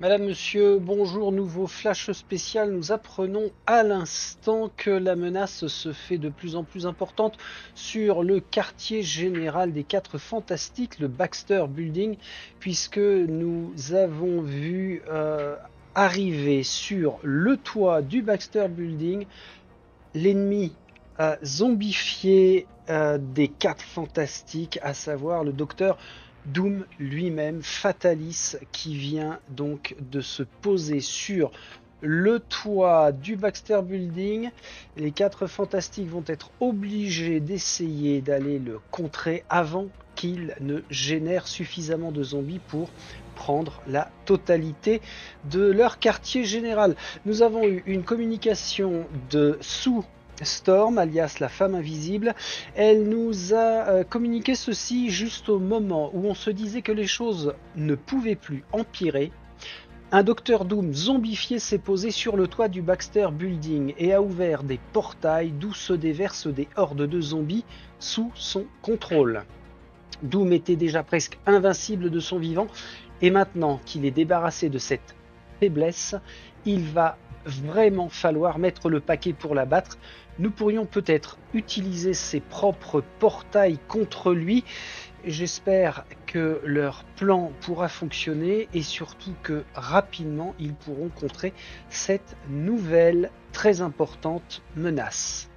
Madame, monsieur, bonjour, nouveau flash spécial. Nous apprenons à l'instant que la menace se fait de plus en plus importante sur le quartier général des Quatre Fantastiques, le Baxter Building, puisque nous avons vu arriver sur le toit du Baxter Building l'ennemi zombifié des Quatre Fantastiques, à savoir le docteur Doom lui-même, Fatalis, qui vient donc de se poser sur le toit du Baxter Building. Les Quatre Fantastiques vont être obligés d'essayer d'aller le contrer avant qu'il ne génère suffisamment de zombies pour prendre la totalité de leur quartier général. Nous avons eu une communication de Sue Storm, alias la femme invisible. Elle nous a communiqué ceci juste au moment où on se disait que les choses ne pouvaient plus empirer. Un Docteur Doom zombifié s'est posé sur le toit du Baxter Building et a ouvert des portails d'où se déversent des hordes de zombies sous son contrôle. Doom était déjà presque invincible de son vivant, et maintenant qu'il est débarrassé de cette faiblesse, il va vraiment falloir mettre le paquet pour l'abattre. Nous pourrions peut-être utiliser ses propres portails contre lui. J'espère que leur plan pourra fonctionner et surtout que rapidement ils pourront contrer cette nouvelle très importante menace.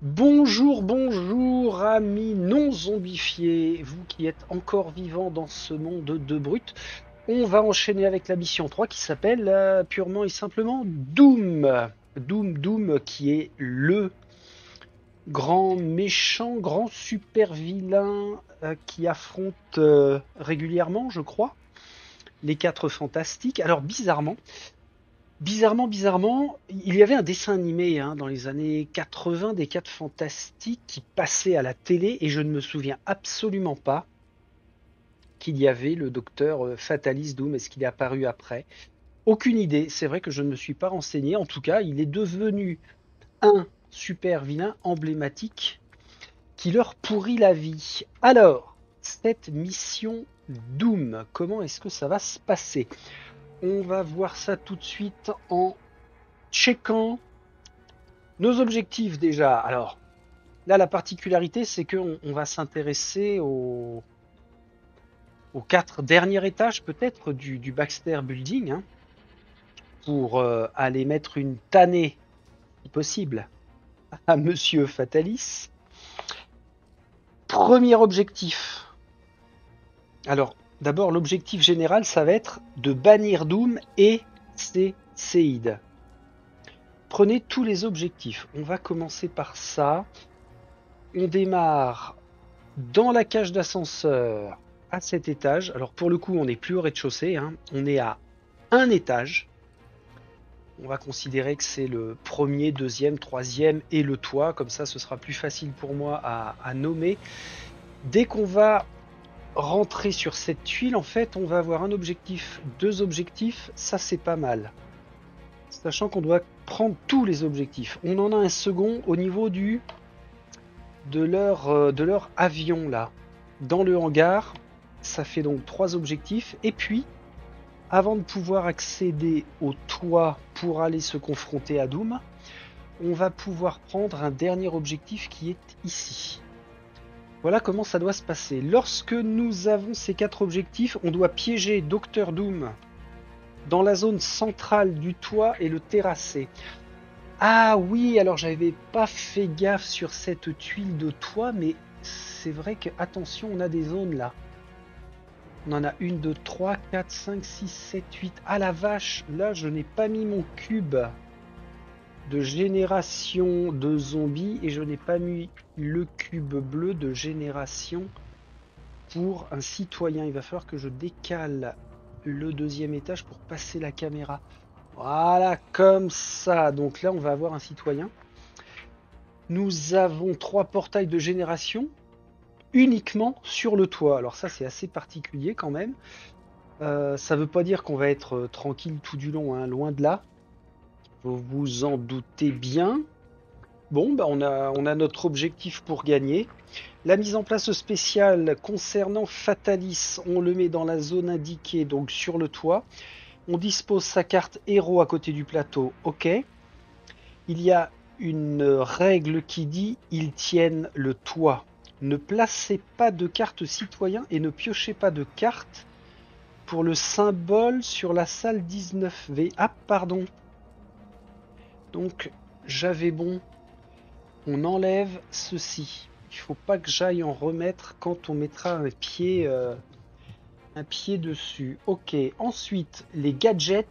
Bonjour, bonjour, amis non zombifiés, vous qui êtes encore vivants dans ce monde de brutes. On va enchaîner avec la mission 3 qui s'appelle purement et simplement Doom. Doom qui est le grand méchant, grand super vilain qui affronte régulièrement, je crois, les Quatre Fantastiques. Alors bizarrement, il y avait un dessin animé dans les années 80 des Quatre Fantastiques qui passait à la télé et je ne me souviens absolument pas qu'il y avait le docteur Fatalis Doom. Est-ce qu'il est apparu après? Aucune idée, c'est vrai que je ne me suis pas renseigné. En tout cas, il est devenu un super vilain emblématique qui leur pourrit la vie. Alors, cette mission Doom, comment est-ce que ça va se passer? On va voir ça tout de suite en checkant nos objectifs déjà. Alors, là, la particularité, c'est qu'on va s'intéresser aux 4 derniers étages peut-être du Baxter Building pour aller mettre une tannée, si possible, à Monsieur Fatalis. Premier objectif. Alors, d'abord, l'objectif général, ça va être de bannir Doom et ses séides. Prenez tous les objectifs. On va commencer par ça. On démarre dans la cage d'ascenseur à cet étage. Alors, pour le coup, on n'est plus au rez-de-chaussée. On est à un étage. On va considérer que c'est le premier, deuxième, troisième et le toit. Comme ça, ce sera plus facile pour moi à nommer. Dès qu'on va rentrer sur cette tuile, en fait, on va avoir un objectif, 2 objectifs. Ça, c'est pas mal. Sachant qu'on doit prendre tous les objectifs. On en a un second au niveau de leur avion, là. Dans le hangar, ça fait donc 3 objectifs. Et puis, avant de pouvoir accéder au toit pour aller se confronter à Doom, on va pouvoir prendre un dernier objectif qui est ici. Voilà comment ça doit se passer. Lorsque nous avons ces 4 objectifs, on doit piéger Dr Doom dans la zone centrale du toit et le terrasser. Ah oui, alors j'avais pas fait gaffe sur cette tuile de toit, mais c'est vrai que, attention, on a des zones là. On en a 1, 2, 3, 4, 5, 6, 7, 8. Ah la vache, là je n'ai pas mis mon cube de génération de zombies et je n'ai pas mis le cube bleu de génération pour un citoyen. Il va falloir que je décale le deuxième étage pour passer la caméra. Voilà, comme ça. Donc là, on va avoir un citoyen. Nous avons 3 portails de génération uniquement sur le toit. Alors ça, c'est assez particulier quand même. Ça ne veut pas dire qu'on va être tranquille tout du long, loin de là. Vous vous en doutez bien. Bon, bah on a notre objectif pour gagner. La mise en place spéciale concernant Fatalis, on le met dans la zone indiquée, donc sur le toit. On dispose sa carte héros à côté du plateau, ok. Il y a une règle qui dit ils tiennent le toit. Ne placez pas de carte citoyen et ne piochez pas de carte pour le symbole sur la salle 19V. Ah, pardon. Donc, j'avais bon. On enlève ceci. Il faut pas que j'aille en remettre quand on mettra un pied dessus. Ok. Ensuite, les gadgets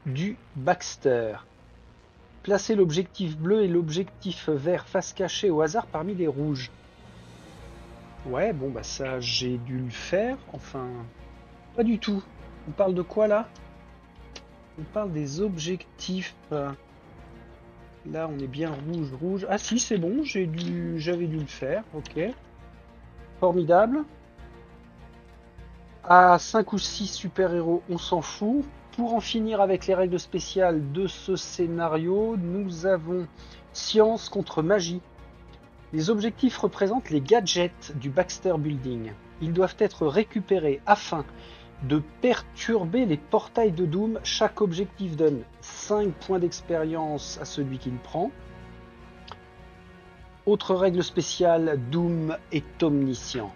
du Baxter. Placez l'objectif bleu et l'objectif vert face cachée au hasard parmi les rouges. Ouais, bon bah ça j'ai dû le faire. Enfin, pas du tout. On parle de quoi là? On parle des objectifs. Là, on est bien rouge, rouge. Ah si, c'est bon, j'avais dû le faire. Ok. Formidable. À 5 ou 6 super-héros, on s'en fout. Pour en finir avec les règles spéciales de ce scénario, nous avons science contre magie. Les objectifs représentent les gadgets du Baxter Building. Ils doivent être récupérés afin de perturber les portails de Doom. Chaque objectif donne 5 points d'expérience à celui qui le prend. Autre règle spéciale, Doom est omniscient.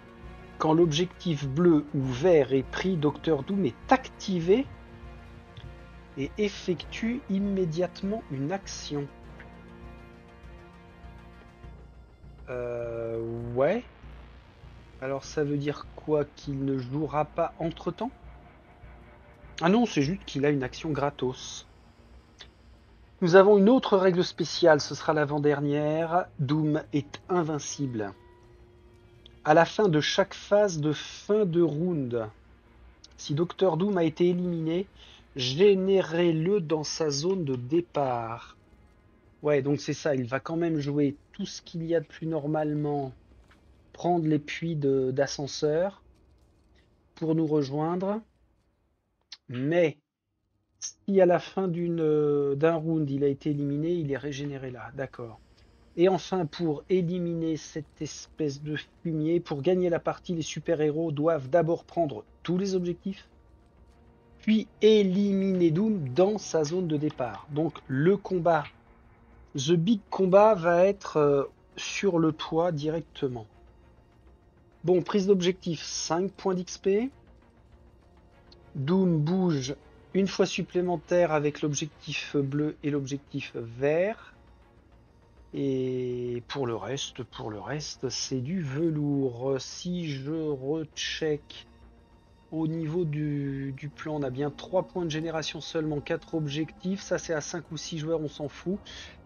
Quand l'objectif bleu ou vert est pris, Dr Doom est activé et effectue immédiatement une action. Ouais. Alors ça veut dire quoi? Qu'il ne jouera pas entre-temps? Ah non, c'est juste qu'il a une action gratos. Nous avons une autre règle spéciale, ce sera l'avant-dernière. Doom est invincible. À la fin de chaque phase de fin de round, si Dr Doom a été éliminé, générez-le dans sa zone de départ. Ouais, donc c'est ça, il va quand même jouer tout ce qu'il y a de plus normalement, prendre les puits d'ascenseur pour nous rejoindre. Mais si à la fin d'un round il a été éliminé, il est régénéré là, d'accord. Et enfin, pour éliminer cette espèce de fumier, pour gagner la partie, les super-héros doivent d'abord prendre tous les objectifs, puis éliminer Doom dans sa zone de départ. Donc le combat, The Big Combat va être sur le toit directement. Bon, prise d'objectif, 5 points d'XP. Doom bouge une fois supplémentaire avec l'objectif bleu et l'objectif vert. Et pour le reste, c'est du velours. Si je recheck au niveau du plan, on a bien 3 points de génération seulement, 4 objectifs. Ça, c'est à 5 ou 6 joueurs, on s'en fout.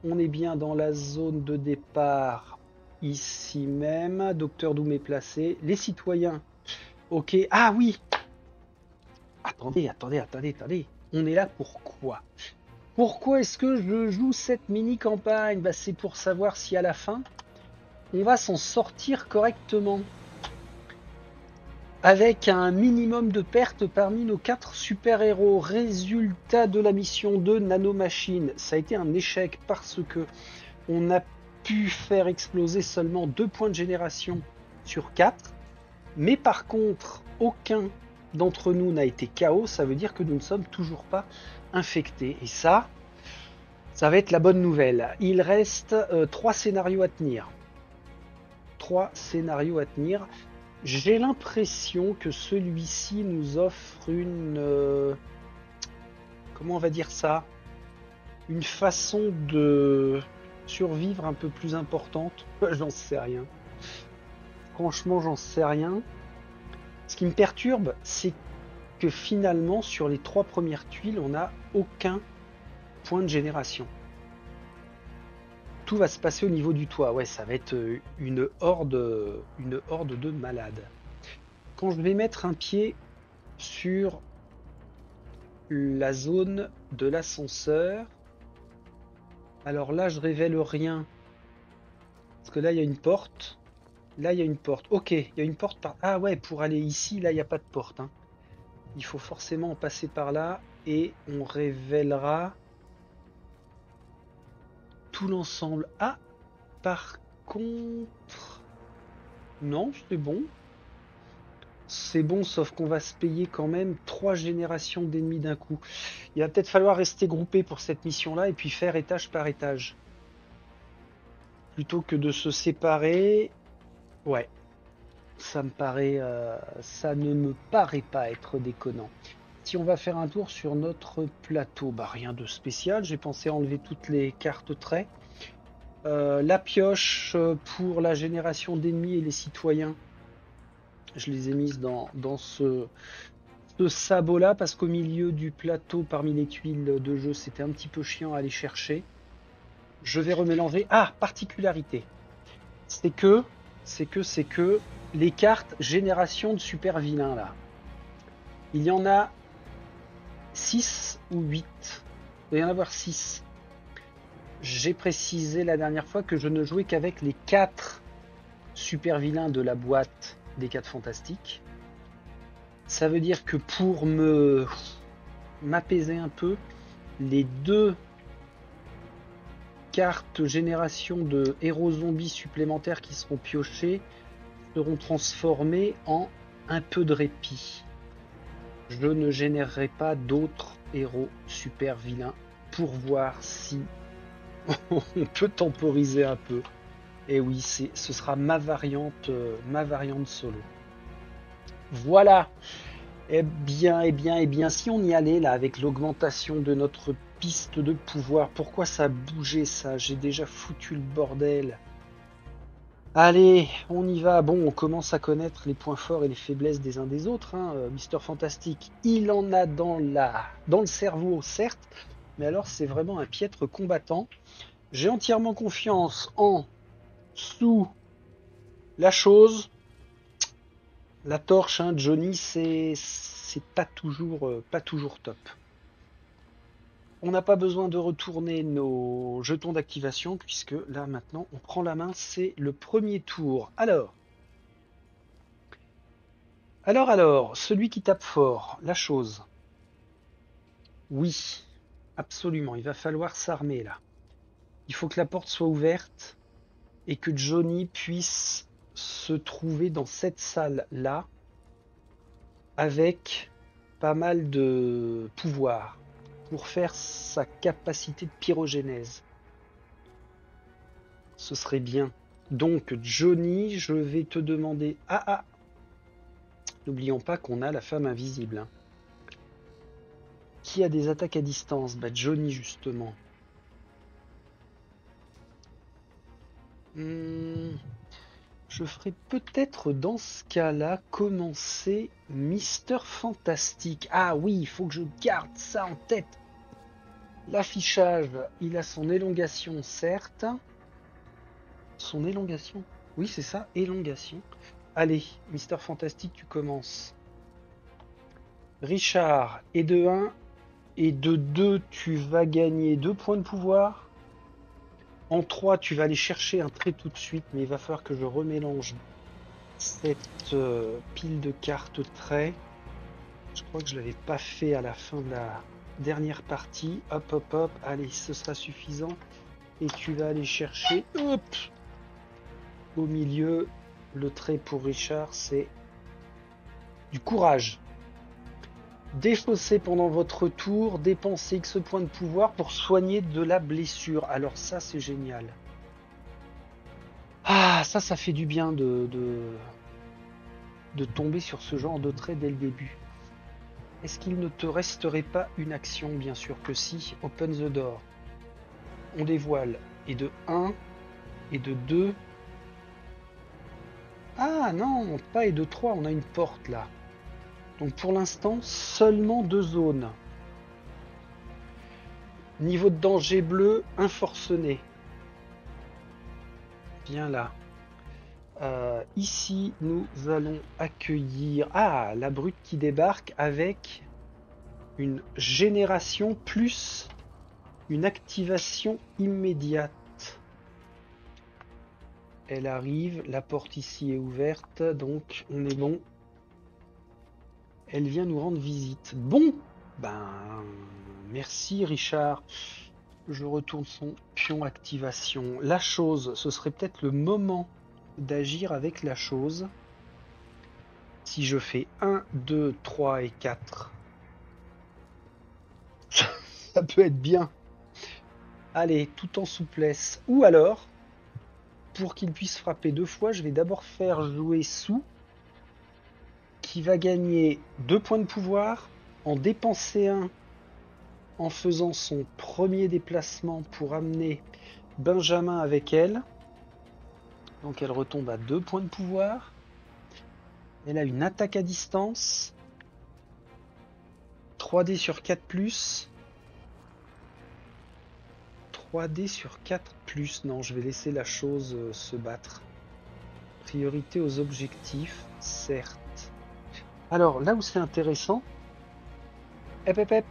On est bien dans la zone de départ, ici même. Docteur Doom est placé. Les citoyens, ok. Ah oui. Attendez. On est là pour quoi? Pourquoi est-ce que je joue cette mini-campagne? Bah, c'est pour savoir si à la fin, on va s'en sortir correctement. Avec un minimum de pertes parmi nos 4 super-héros. Résultat de la mission de Nanomachine. Ça a été un échec parce que on a pu faire exploser seulement 2 points de génération sur 4. Mais par contre, aucun d'entre nous n'a été KO. Ça veut dire que nous ne sommes toujours pas infectés. Et ça va être la bonne nouvelle. Il reste 3 scénarios à tenir. 3 scénarios à tenir. J'ai l'impression que celui-ci nous offre comment on va dire ça? Une façon de survivre un peu plus importante. J'en sais rien. Franchement, j'en sais rien. Ce qui me perturbe, c'est que finalement, sur les 3 premières tuiles, on n'a aucun point de génération. Tout va se passer au niveau du toit. Ouais, ça va être une horde de malades. Quand je vais mettre un pied sur la zone de l'ascenseur, alors là, je révèle rien. Parce que là, il y a une porte. Là, il y a une porte. Ok, il y a une porte par... Ah ouais, pour aller ici, là, il n'y a pas de porte. Hein. Il faut forcément en passer par là. Et on révélera tout l'ensemble. Ah, par contre... Non, c'est bon. C'est bon, sauf qu'on va se payer quand même 3 générations d'ennemis d'un coup. Il va peut-être falloir rester groupé pour cette mission-là et puis faire étage par étage. Plutôt que de se séparer... Ouais, ça me paraît... ça ne me paraît pas être déconnant. Si on va faire un tour sur notre plateau, bah rien de spécial. J'ai pensé enlever toutes les cartes traits. La pioche pour la génération d'ennemis et les citoyens. Je les ai mises dans ce sabot-là parce qu'au milieu du plateau, parmi les tuiles de jeu, c'était un petit peu chiant à aller chercher. Je vais remélanger. Ah, particularité. C'est que les cartes génération de super vilains là. Il y en a 6 ou 8. Il doit y en avoir 6. J'ai précisé la dernière fois que je ne jouais qu'avec les 4 super vilains de la boîte des 4 fantastiques. Ça veut dire que pour m'apaiser un peu, les 2 cartes génération de héros zombies supplémentaires qui seront piochées seront transformées en un peu de répit. Je ne générerai pas d'autres héros super vilains pour voir si on peut temporiser un peu. Et oui, ce sera ma variante solo. Voilà. Eh bien, si on y allait là avec l'augmentation de notre piste de pouvoir, pourquoi ça a bougé ça? J'ai déjà foutu le bordel. Allez, on y va. Bon, on commence à connaître les points forts et les faiblesses des uns des autres. Hein. Mister Fantastic, il en a dans le cerveau, certes, mais alors c'est vraiment un piètre combattant. J'ai entièrement confiance en sous la chose. La torche, hein, Johnny, c'est pas toujours top. On n'a pas besoin de retourner nos jetons d'activation puisque là maintenant on prend la main, c'est le premier tour. Alors, celui qui tape fort, la chose. Oui, absolument, il va falloir s'armer là. Il faut que la porte soit ouverte et que Johnny puisse se trouver dans cette salle-là avec pas mal de pouvoir pour faire sa capacité de pyrogénèse. Ce serait bien. Donc Johnny, je vais te demander... Ah, n'oublions pas qu'on a la femme invisible. Hein. Qui a des attaques à distance? Bah Johnny justement. Je ferai peut-être dans ce cas-là commencer Mister Fantastic. Ah oui, il faut que je garde ça en tête. L'affichage, il a son élongation, certes. Son élongation? Oui, c'est ça, élongation. Allez, Mister Fantastic, tu commences. Richard, et de 1 et de 2, tu vas gagner 2 points de pouvoir. En 3, tu vas aller chercher un trait tout de suite, mais il va falloir que je remélange cette pile de cartes traits. Je crois que je l'avais pas fait à la fin de la dernière partie. Hop, hop, hop. Allez, ce sera suffisant. Et tu vas aller chercher, hop, au milieu, le trait pour Richard, c'est du courage. Défausser pendant votre tour, dépenser X points de pouvoir pour soigner de la blessure. Alors ça, c'est génial. Ah, ça fait du bien de tomber sur ce genre de trait dès le début. Est-ce qu'il ne te resterait pas une action? Bien sûr que si. Open the door. On dévoile. Et de 1 et de 2. Ah non, pas et de 3, on a une porte là. Donc pour l'instant, seulement 2 zones. Niveau de danger bleu, un forcené. Bien là. Ici, nous allons accueillir... Ah, la brute qui débarque avec une génération plus une activation immédiate. Elle arrive, la porte ici est ouverte, donc on est bon. Elle vient nous rendre visite. Bon, ben, merci Richard. Je retourne son pion activation. La chose, ce serait peut-être le moment d'agir avec la chose. Si je fais 1, 2, 3 et 4, ça peut être bien. Allez, tout en souplesse. Ou alors, pour qu'il puisse frapper 2 fois, je vais d'abord faire jouer Sou, qui va gagner 2 points de pouvoir, en dépenser 1 en faisant son premier déplacement pour amener Benjamin avec elle. Donc elle retombe à 2 points de pouvoir. Elle a une attaque à distance. 3D sur 4+. 3D sur 4+. Non, je vais laisser la chose se battre. Priorité aux objectifs, certes. Alors, là où c'est intéressant... Hep, hep, hep.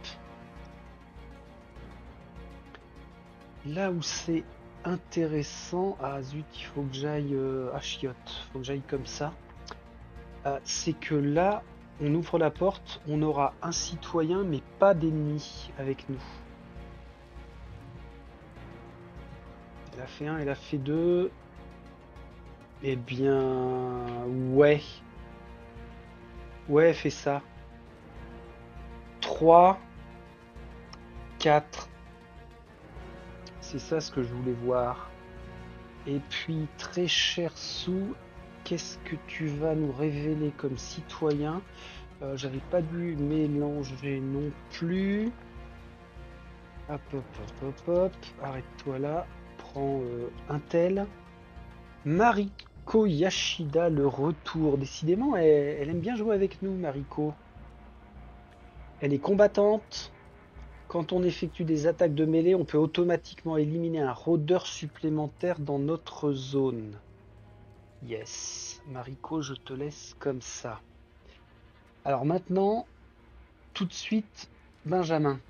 Là où c'est intéressant... Ah zut, il faut que j'aille à chiotte. Il faut que j'aille comme ça. C'est que là, on ouvre la porte, on aura un citoyen, mais pas d'ennemis avec nous. Elle a fait 1, elle a fait 2. Eh bien... Ouais. Ouais, fais ça. 3, 4. C'est ça ce que je voulais voir. Et puis, très cher Sou, qu'est-ce que tu vas nous révéler comme citoyen? J'avais pas dû mélanger non plus. Hop, hop, hop, hop, hop. Arrête-toi là. Prends un tel. Mariko Yashida, le retour. Décidément, elle aime bien jouer avec nous, Mariko. Elle est combattante. Quand on effectue des attaques de mêlée, on peut automatiquement éliminer un rôdeur supplémentaire dans notre zone. Yes. Mariko, je te laisse comme ça. Alors maintenant, tout de suite, Benjamin.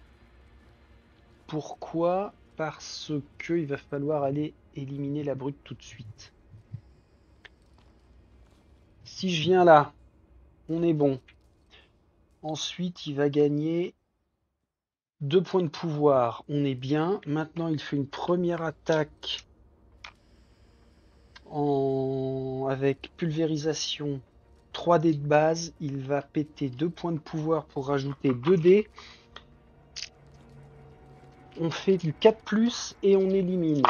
Pourquoi? Parce que il va falloir aller éliminer la brute tout de suite. Si je viens là, on est bon. Ensuite, il va gagner 2 points de pouvoir. On est bien. Maintenant, il fait une première attaque avec pulvérisation 3D de base. Il va péter 2 points de pouvoir pour rajouter 2D. On fait du 4+, et on élimine.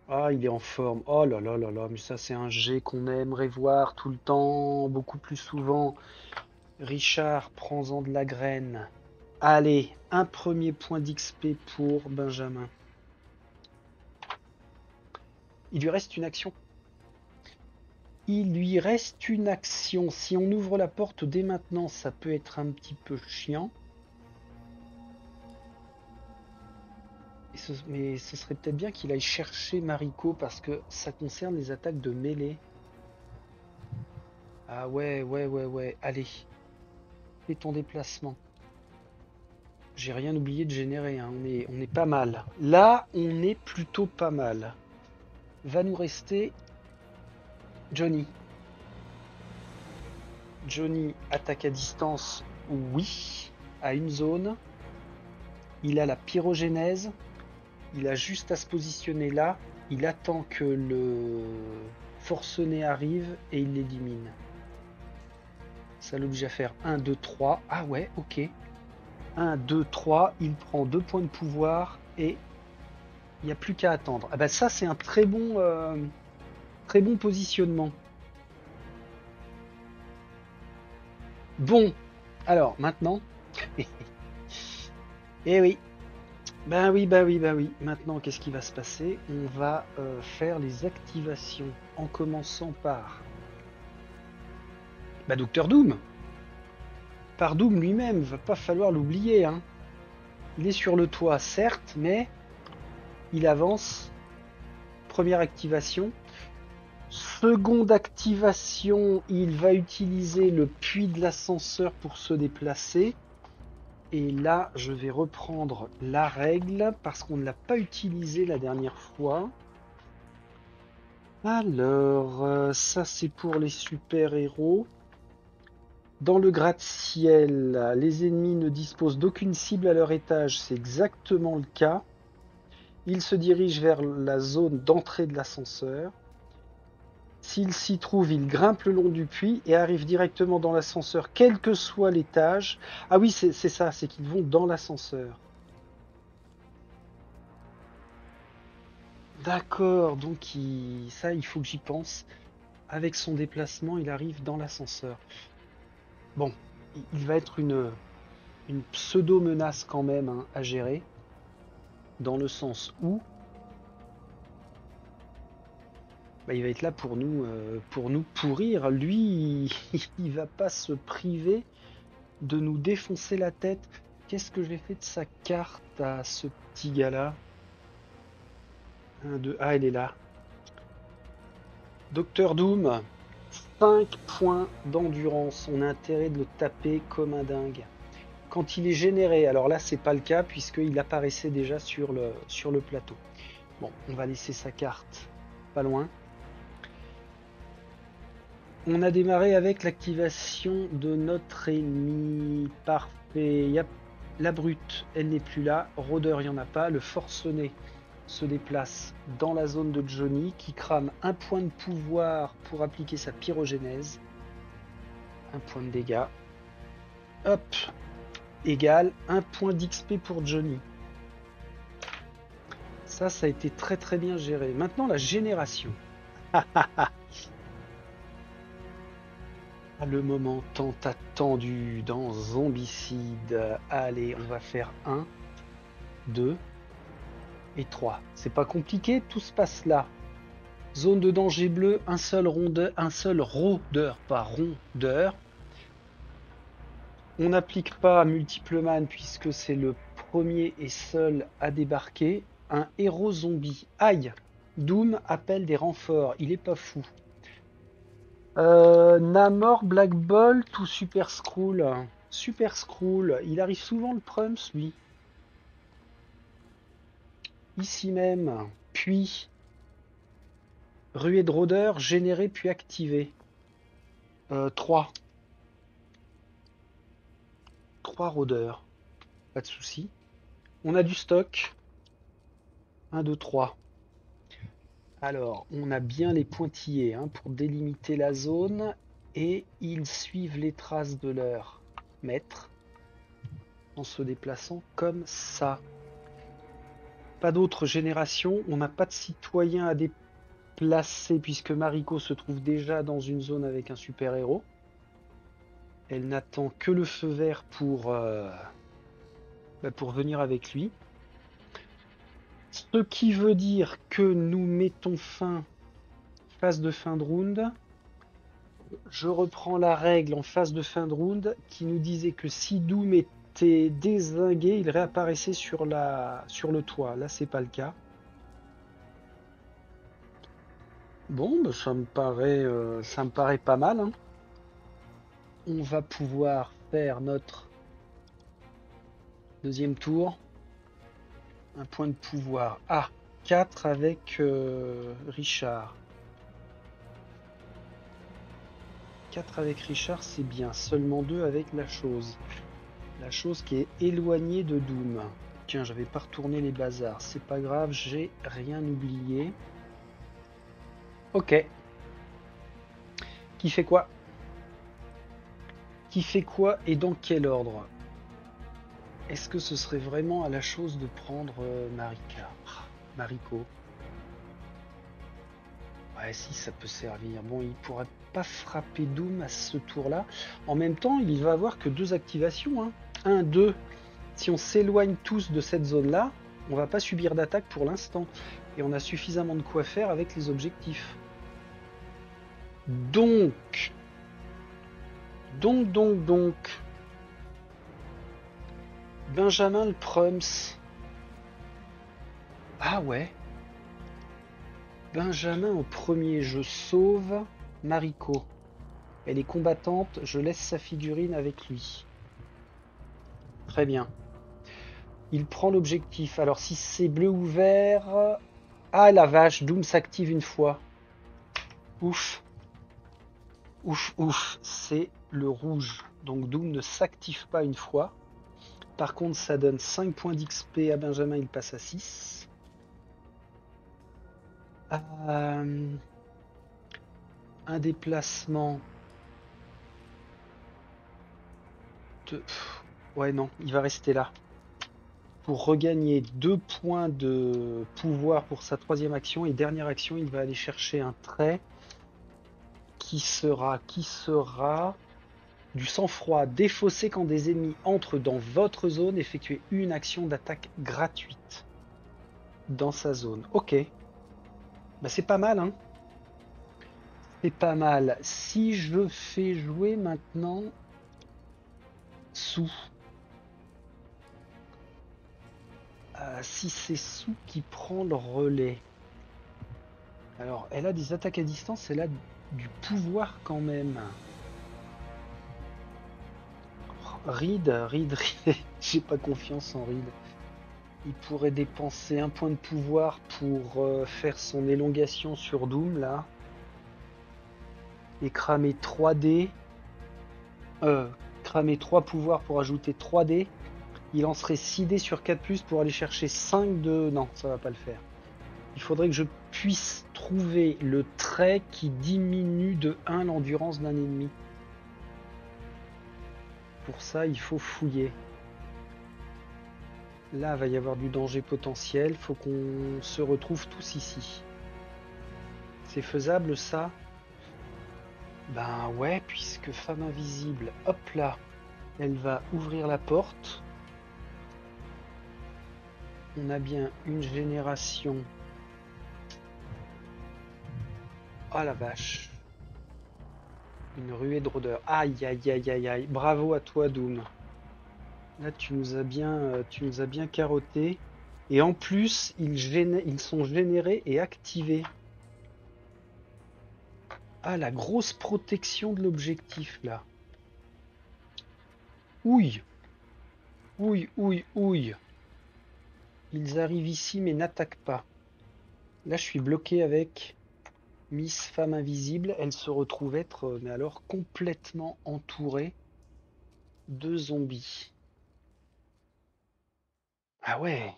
Ah, il est en forme. Oh là là là là, mais ça c'est un G qu'on aimerait voir tout le temps, beaucoup plus souvent. Richard, prends-en de la graine. Allez, un premier point d'XP pour Benjamin. Il lui reste une action. Il lui reste une action. Si on ouvre la porte dès maintenant, ça peut être un petit peu chiant. Mais ce serait peut-être bien qu'il aille chercher Mariko parce que ça concerne les attaques de mêlée. Ah ouais, ouais, ouais, ouais. Allez, fais ton déplacement. J'ai rien oublié de générer, hein. On est pas mal. Là, on est plutôt pas mal. Va nous rester Johnny. Johnny attaque à distance, oui, à une zone. Il a la pyrogénèse. Il a juste à se positionner là. Il attend que le forcené arrive et il l'élimine. Ça l'oblige à faire 1, 2, 3. Ah ouais, ok. 1, 2, 3. Il prend 2 points de pouvoir et il n'y a plus qu'à attendre. Ah bah ça, c'est un très bon positionnement. Bon, alors maintenant. Eh oui. Ben oui, bah oui, bah oui. Maintenant, qu'est-ce qui va se passer? On va faire les activations en commençant par Docteur Doom. Par Doom lui-même, va pas falloir l'oublier, hein. Il est sur le toit, certes, mais il avance. Première activation. Seconde activation, il va utiliser le puits de l'ascenseur pour se déplacer. Et là, je vais reprendre la règle parce qu'on ne l'a pas utilisé la dernière fois. Alors, ça c'est pour les super-héros. Dans le gratte-ciel, les ennemis ne disposent d'aucune cible à leur étage. C'est exactement le cas. Il se dirige vers la zone d'entrée de l'ascenseur. S'il s'y trouve, il grimpe le long du puits et arrive directement dans l'ascenseur, quel que soit l'étage. Ah oui, c'est ça, c'est qu'ils vont dans l'ascenseur. D'accord, donc ça, il faut que j'y pense. Avec son déplacement, il arrive dans l'ascenseur. Bon, il va être une pseudo-menace quand même hein, à gérer, dans le sens où bah, il va être là pour nous pourrir. Lui, il va pas se priver de nous défoncer la tête. Qu'est-ce que j'ai fait de sa carte à ce petit gars-là? Ah, elle est là. Docteur Doom, 5 points d'endurance. On a intérêt de le taper comme un dingue. Quand il est généré, alors là c'est pas le cas puisqu'il apparaissait déjà sur le plateau. Bon, on va laisser sa carte pas loin. On a démarré avec l'activation de notre ennemi. Parfait. La brute, elle n'est plus là. Rôdeur, il n'y en a pas. Le forcené se déplace dans la zone de Johnny qui crame un point de pouvoir pour appliquer sa pyrogénèse. Un point de dégâts. Hop. Égale un point d'XP pour Johnny. Ça a été très très bien géré. Maintenant la génération. Le moment tant attendu dans Zombicide. Allez, on va faire 1, 2 et 3. C'est pas compliqué, tout se passe là. Zone de danger bleu, un seul rôdeur, pas rondeur. On n'applique pas multiple man puisque c'est le premier et seul à débarquer. Un héros zombie. Aïe! Doom appelle des renforts, il est pas fou. Namor, Black Bolt ou Super Skrull? Super Skrull, il arrive souvent le Prums, lui. Ici même, puis ruée de rôdeurs, générée puis activée. 3. 3 rôdeurs, pas de souci. On a du stock. 1, 2, 3. Alors, on a bien les pointillés hein, pour délimiter la zone et ils suivent les traces de leur maître en se déplaçant comme ça. Pas d'autre génération, on n'a pas de citoyens à déplacer puisque Mariko se trouve déjà dans une zone avec un super-héros. Elle n'attend que le feu vert pour venir avec lui. Ce qui veut dire que nous mettons fin, phase de fin de round. Je reprends la règle en phase de fin de round qui nous disait que si Doom était dézingué, il réapparaissait sur le toit. Là, c'est pas le cas. Bon, bah, ça me paraît pas mal. Hein. On va pouvoir faire notre deuxième tour. Un point de pouvoir. Ah, 4 avec Richard. 4 avec Richard, c'est bien. Seulement 2 avec la chose. La chose qui est éloignée de Doom. Tiens, j'avais pas retourné les bazars. C'est pas grave, j'ai rien oublié. Ok. Qui fait quoi? Qui fait quoi et dans quel ordre? Est-ce que ce serait vraiment à la chose de prendre Mariko? Ouais, si, ça peut servir. Bon, il pourrait pas frapper Doom à ce tour-là. En même temps, il va avoir que 2 activations. Hein. 1, 2. Si on s'éloigne tous de cette zone-là, on va pas subir d'attaque pour l'instant. Et on a suffisamment de quoi faire avec les objectifs. Donc. Benjamin le Prums. Ah ouais. Benjamin au premier, je sauve Mariko. Elle est combattante, je laisse sa figurine avec lui. Très bien. Il prend l'objectif. Alors si c'est bleu ou vert... Ah la vache, Doom s'active une fois. Ouf. Ouf, c'est le rouge. Donc Doom ne s'active pas une fois. Par contre, ça donne 5 points d'XP à Benjamin, il passe à 6. Un déplacement de... Ouais, non, il va rester là. Pour regagner 2 points de pouvoir pour sa troisième action. Et dernière action, il va aller chercher un trait qui sera du sang-froid. Défausser quand des ennemis entrent dans votre zone. Effectuer une action d'attaque gratuite dans sa zone. Ok. Bah, c'est pas mal, hein. C'est pas mal. Si je fais jouer maintenant Sou. Si c'est Sou qui prend le relais. Alors, elle a des attaques à distance, elle a du pouvoir quand même. Reed, j'ai pas confiance en Reed. Il pourrait dépenser un point de pouvoir pour faire son élongation sur Doom, là. Et cramer 3 dés. Cramer 3 pouvoirs pour ajouter 3 dés. Il lancerait 6 dés sur 4+, pour aller chercher 5 de... Non, ça va pas le faire. Il faudrait que je puisse trouver le trait qui diminue de 1 l'endurance d'un ennemi. Pour ça, il faut fouiller. Là, il va y avoir du danger potentiel. Faut qu'on se retrouve tous ici. C'est faisable, ça? Ben ouais, puisque femme invisible, hop là, elle va ouvrir la porte. On a bien une génération. Ah la vache. Une ruée de rôdeurs. Aïe aïe aïe aïe aïe. Bravo à toi, Doom. Là, tu nous as bien carotté. Et en plus, ils sont générés et activés. Ah, la grosse protection de l'objectif, là. Ouille. Ouille, ouille, ouille. Ils arrivent ici, mais n'attaquent pas. Là, je suis bloqué avec Miss Femme Invisible. Elle se retrouve être, mais alors, complètement entourée de zombies. Ah ouais.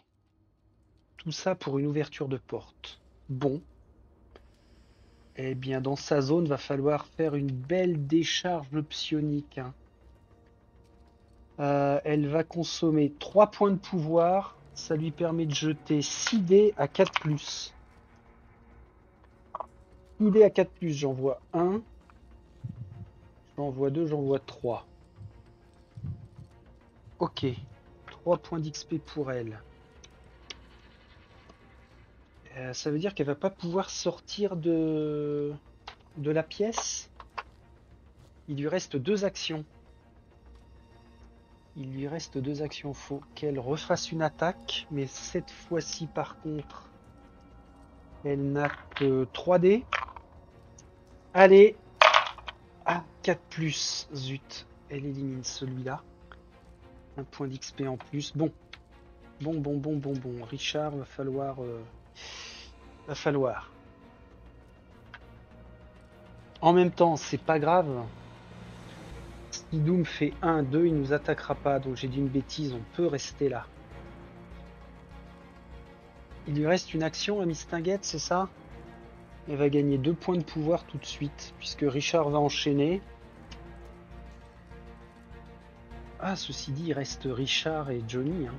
Tout ça pour une ouverture de porte. Bon. Eh bien, dans sa zone, va falloir faire une belle décharge psionique, hein. Elle va consommer 3 points de pouvoir. Ça lui permet de jeter 6 dés à 4+. 6 dés à 4+, j'en vois 1. J'en vois 2, j'en vois 3. Ok. 3 points d'XP pour elle. Ça veut dire qu'elle va pas pouvoir sortir de la pièce. Il lui reste 2 actions. Il lui reste 2 actions. Faut qu'elle refasse une attaque. Mais cette fois-ci, par contre, elle n'a que 3 dés. Allez. Ah, 4+. Zut. Elle élimine celui-là. Un point d'XP en plus. Bon. Bon. Richard, va falloir... En même temps, c'est pas grave. Si Doom fait 1, 2, il nous attaquera pas. Donc j'ai dit une bêtise, on peut rester là. Il lui reste une action à Miss Tinguette, c'est ça? Elle va gagner 2 points de pouvoir tout de suite, puisque Richard va enchaîner. Ah, ceci dit, il reste Richard et Johnny, hein.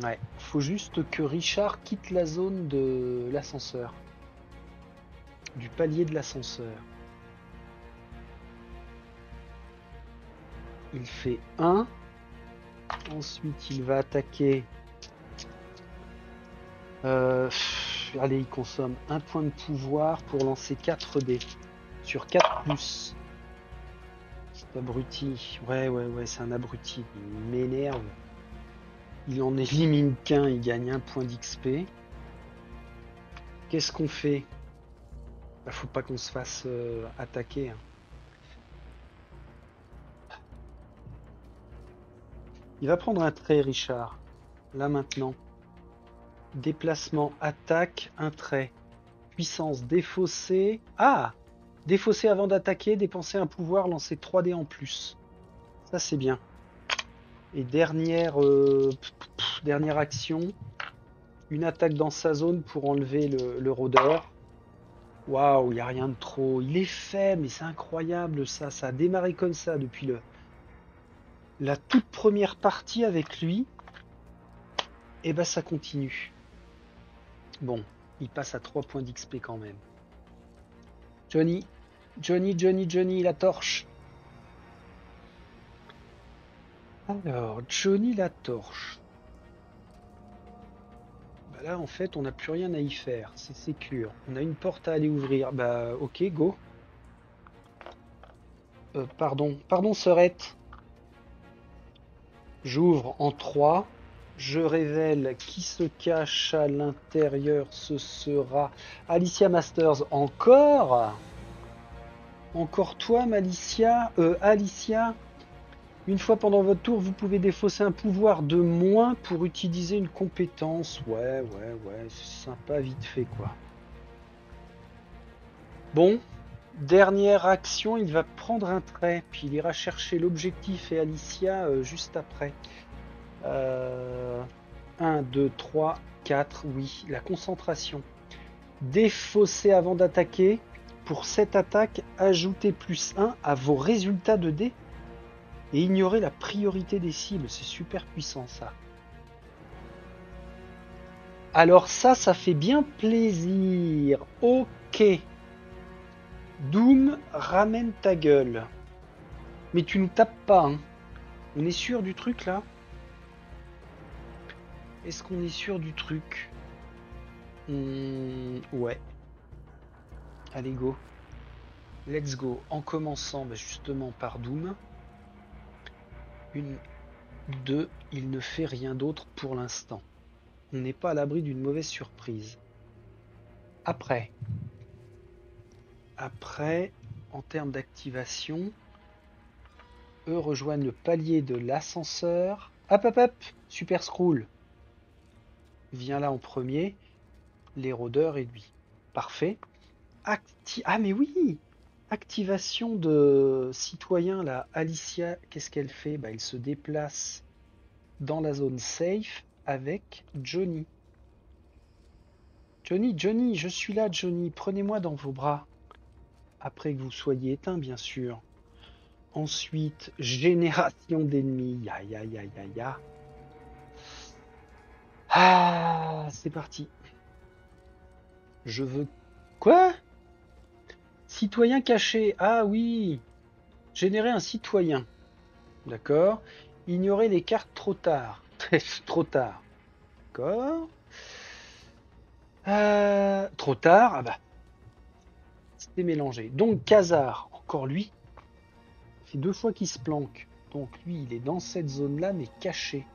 Ouais, faut juste que Richard quitte la zone de l'ascenseur. Du palier de l'ascenseur. Il fait 1. Ensuite, il va attaquer. Allez, il consomme 1 point de pouvoir pour lancer 4 dés. Sur 4+. Cet abruti. Ouais, c'est un abruti. Il m'énerve. Il en élimine qu'un, il gagne 1 point d'XP. Qu'est-ce qu'on fait? Bah, faut pas qu'on se fasse attaquer, hein. Il va prendre un trait, Richard. Là maintenant. Déplacement, attaque, un trait. Puissance, défausser. Ah! Défausser avant d'attaquer, dépenser un pouvoir, lancer 3 dés en plus. Ça c'est bien. Et dernière action. Une attaque dans sa zone pour enlever le rôdeur. Waouh, il n'y a rien de trop. Il est faible, mais c'est incroyable ça. Ça a démarré comme ça depuis la toute première partie avec lui. Et ben ça continue. Bon, il passe à 3 points d'XP quand même. Johnny, Johnny, la torche. Alors, Johnny la torche. Bah là, en fait, on n'a plus rien à y faire. C'est sécure. On a une porte à aller ouvrir. Bah, ok, go. Pardon, sœurette. J'ouvre en 3. Je révèle qui se cache à l'intérieur. Ce sera Alicia Masters. Encore? Encore toi, Alicia. Une fois pendant votre tour, vous pouvez défausser un pouvoir de moins pour utiliser une compétence. Ouais, c'est sympa, vite fait, quoi. Bon, dernière action, il va prendre un trait, puis il ira chercher l'objectif et Alicia juste après. 1, 2, 3, 4, oui, la concentration. Défausser avant d'attaquer. Pour cette attaque, ajoutez +1 à vos résultats de dés. Et ignorer la priorité des cibles, c'est super puissant ça. Alors ça fait bien plaisir. Ok. Doom, ramène ta gueule. Mais tu nous tapes pas, hein. On est sûr du truc là? Est-ce qu'on est sûr du truc? Ouais. Allez, go. Let's go. En commençant justement par Doom. 1, 2, il ne fait rien d'autre pour l'instant. On n'est pas à l'abri d'une mauvaise surprise. Après, en termes d'activation, eux rejoignent le palier de l'ascenseur. Hop, Super Skrull. Viens là en premier. Les rôdeurs et lui. Parfait. Ah mais oui! Activation de citoyen là. Alicia, qu'est-ce qu'elle fait? Elle se déplace dans la zone safe avec Johnny. Johnny, je suis là, Johnny. Prenez-moi dans vos bras. Après que vous soyez éteint, bien sûr. Ensuite, génération d'ennemis. Ya. Ah, c'est parti. Je veux... Quoi? Citoyen caché. Ah oui. Générer un citoyen. D'accord. Ignorer les cartes trop tard. Trop tard. D'accord. Trop tard. Ah bah. C'était mélangé. Donc, Khazar. Encore lui. Ça fait 2 fois qu'il se planque. Donc, lui, il est dans cette zone-là, mais caché.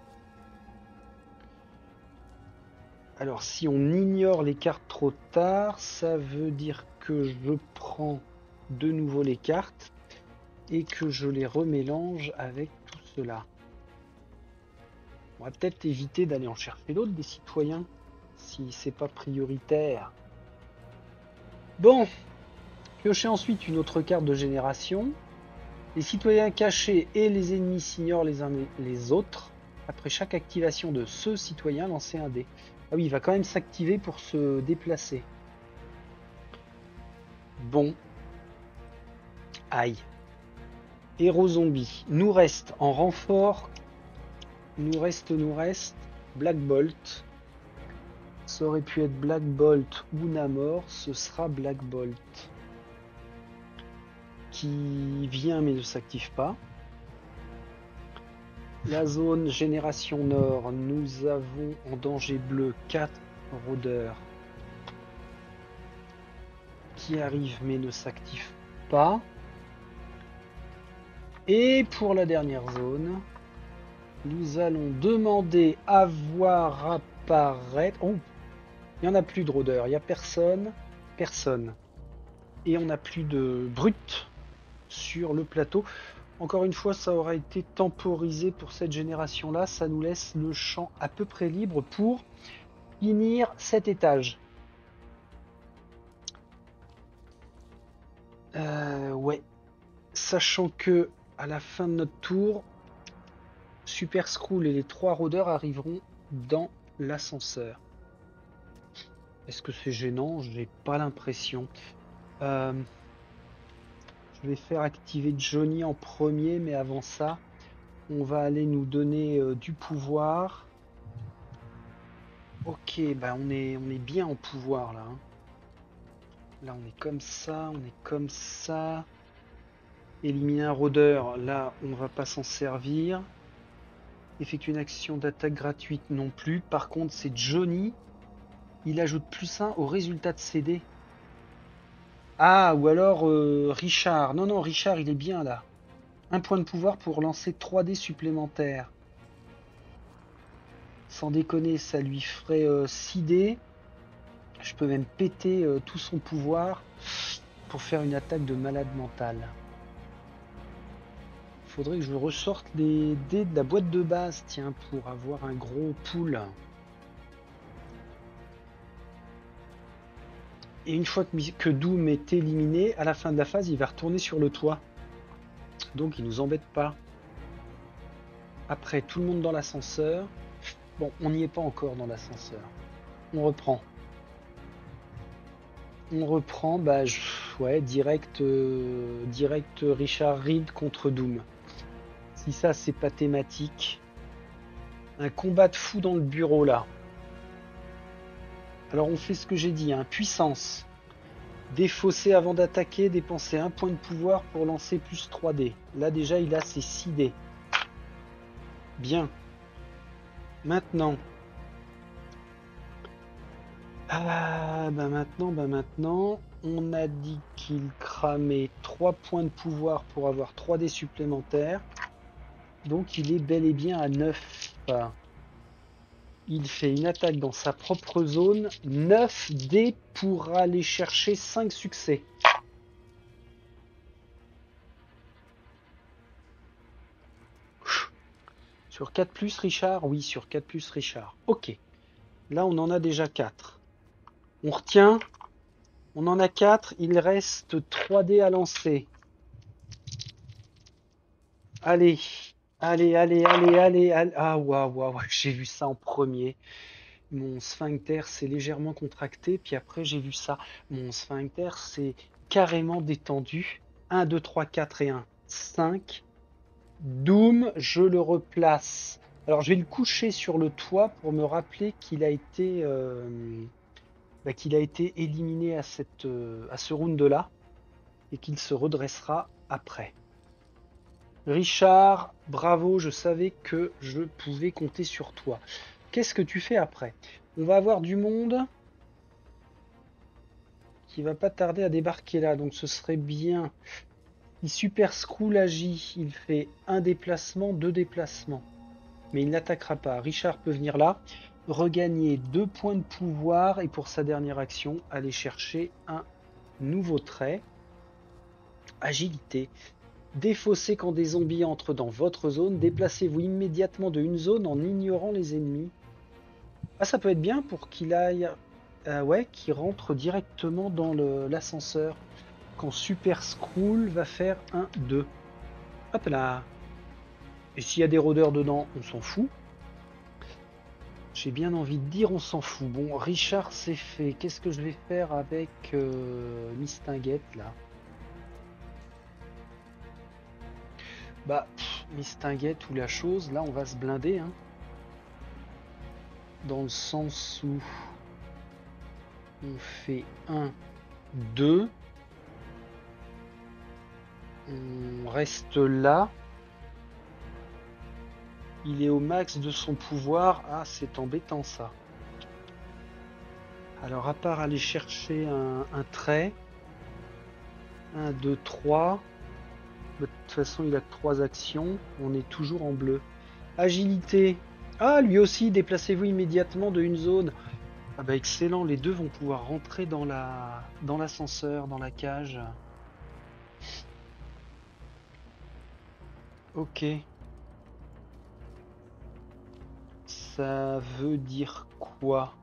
Alors, si on ignore les cartes trop tard, ça veut dire que je prends de nouveau les cartes et que je les remélange avec tout cela. On va peut-être éviter d'aller en chercher d'autres des citoyens, si c'est pas prioritaire. Bon, piochez ensuite une autre carte de génération. Les citoyens cachés et les ennemis s'ignorent les uns les autres. Après chaque activation de ce citoyen, lancez un dé. Ah oui, il va quand même s'activer pour se déplacer. Bon. Aïe. Héros zombie. Nous reste en renfort. Nous reste Black Bolt. Ça aurait pu être Black Bolt ou Namor. Ce sera Black Bolt. Qui vient mais ne s'active pas. La zone génération nord, nous avons en danger bleu 4 rôdeurs qui arrivent mais ne s'activent pas. Et pour la dernière zone, nous allons demander à voir apparaître... Oh, il n'y en a plus de rôdeurs, il n'y a personne. Et on n'a plus de brutes sur le plateau. Encore une fois, ça aura été temporisé pour cette génération-là. Ça nous laisse le champ à peu près libre pour finir cet étage. Ouais. Sachant que à la fin de notre tour, Super Skrull et les 3 rôdeurs arriveront dans l'ascenseur. Est-ce que c'est gênant? J'ai pas l'impression. Euh, je vais faire activer Johnny en premier, mais avant ça, on va aller nous donner du pouvoir. Ok, bah on est bien en pouvoir là, hein. Là, on est comme ça, on est comme ça. Éliminer un rôdeur, là, on va pas s'en servir. Effectuer une action d'attaque gratuite non plus. Par contre, c'est Johnny. Il ajoute +1 au résultat de CD. Ah, ou alors Richard. Non, non, Richard, il est bien là. Un point de pouvoir pour lancer 3 dés supplémentaires. Sans déconner, ça lui ferait 6 dés. Je peux même péter tout son pouvoir pour faire une attaque de malade mental. Faudrait que je ressorte les dés de la boîte de base, tiens, pour avoir un gros pool. Et une fois que Doom est éliminé, à la fin de la phase, il va retourner sur le toit. Donc il nous embête pas. Après, tout le monde dans l'ascenseur. Bon, on n'y est pas encore dans l'ascenseur. On reprend. On reprend, bah ouais, direct Richard Reed contre Doom. Si ça c'est pas thématique. Un combat de fou dans le bureau là. Alors on fait ce que j'ai dit, hein. Puissance. Défausser avant d'attaquer, dépenser un point de pouvoir pour lancer plus 3 dés. Là déjà il a ses 6 dés. Bien. Maintenant. Maintenant, on a dit qu'il cramait 3 points de pouvoir pour avoir 3 dés supplémentaires. Donc il est bel et bien à 9. Il fait une attaque dans sa propre zone. 9 dés pour aller chercher 5 succès. Sur 4 plus Richard? Oui, sur 4 plus Richard. Ok. Là, on en a déjà 4. On retient. On en a 4. Il reste 3 dés à lancer. Allez. Allez. Ah, waouh. J'ai vu ça en premier. Mon sphincter s'est légèrement contracté. Puis après, j'ai vu ça. Mon sphincter s'est carrément détendu. 1, 2, 3, 4 et 1. 5. Doom, je le replace. Alors, je vais le coucher sur le toit pour me rappeler qu'il a été éliminé à ce round-là et qu'il se redressera après. Richard, bravo, je savais que je pouvais compter sur toi. Qu'est-ce que tu fais après? On va avoir du monde qui va pas tarder à débarquer là, donc ce serait bien. Si Super Skrull agit, il fait un déplacement, 2 déplacements. Mais il n'attaquera pas. Richard peut venir là, regagner 2 points de pouvoir et pour sa dernière action, aller chercher un nouveau trait. Agilité. Défaussez quand des zombies entrent dans votre zone. Déplacez-vous immédiatement de une zone en ignorant les ennemis. Ah, ça peut être bien pour qu'il aille. Ouais, qu'il rentre directement dans l'ascenseur. Quand Super Skrull va faire un 2. Hop là. Et s'il y a des rôdeurs dedans, on s'en fout. J'ai bien envie de dire on s'en fout. Bon, Richard c'est fait. Qu'est-ce que je vais faire avec Mistinguette là? Bah, Mistinguette ou la chose, là on va se blinder, hein. Dans le sens où on fait 1, 2. On reste là. Il est au max de son pouvoir. Ah, c'est embêtant ça. Alors, à part aller chercher un trait. 1, 2, 3. De toute façon, il a que 3 actions. On est toujours en bleu. Agilité. Ah, lui aussi, déplacez-vous immédiatement de une zone. Ah bah excellent, les deux vont pouvoir rentrer dans l'ascenseur, dans la cage. Ok. Ça veut dire quoi?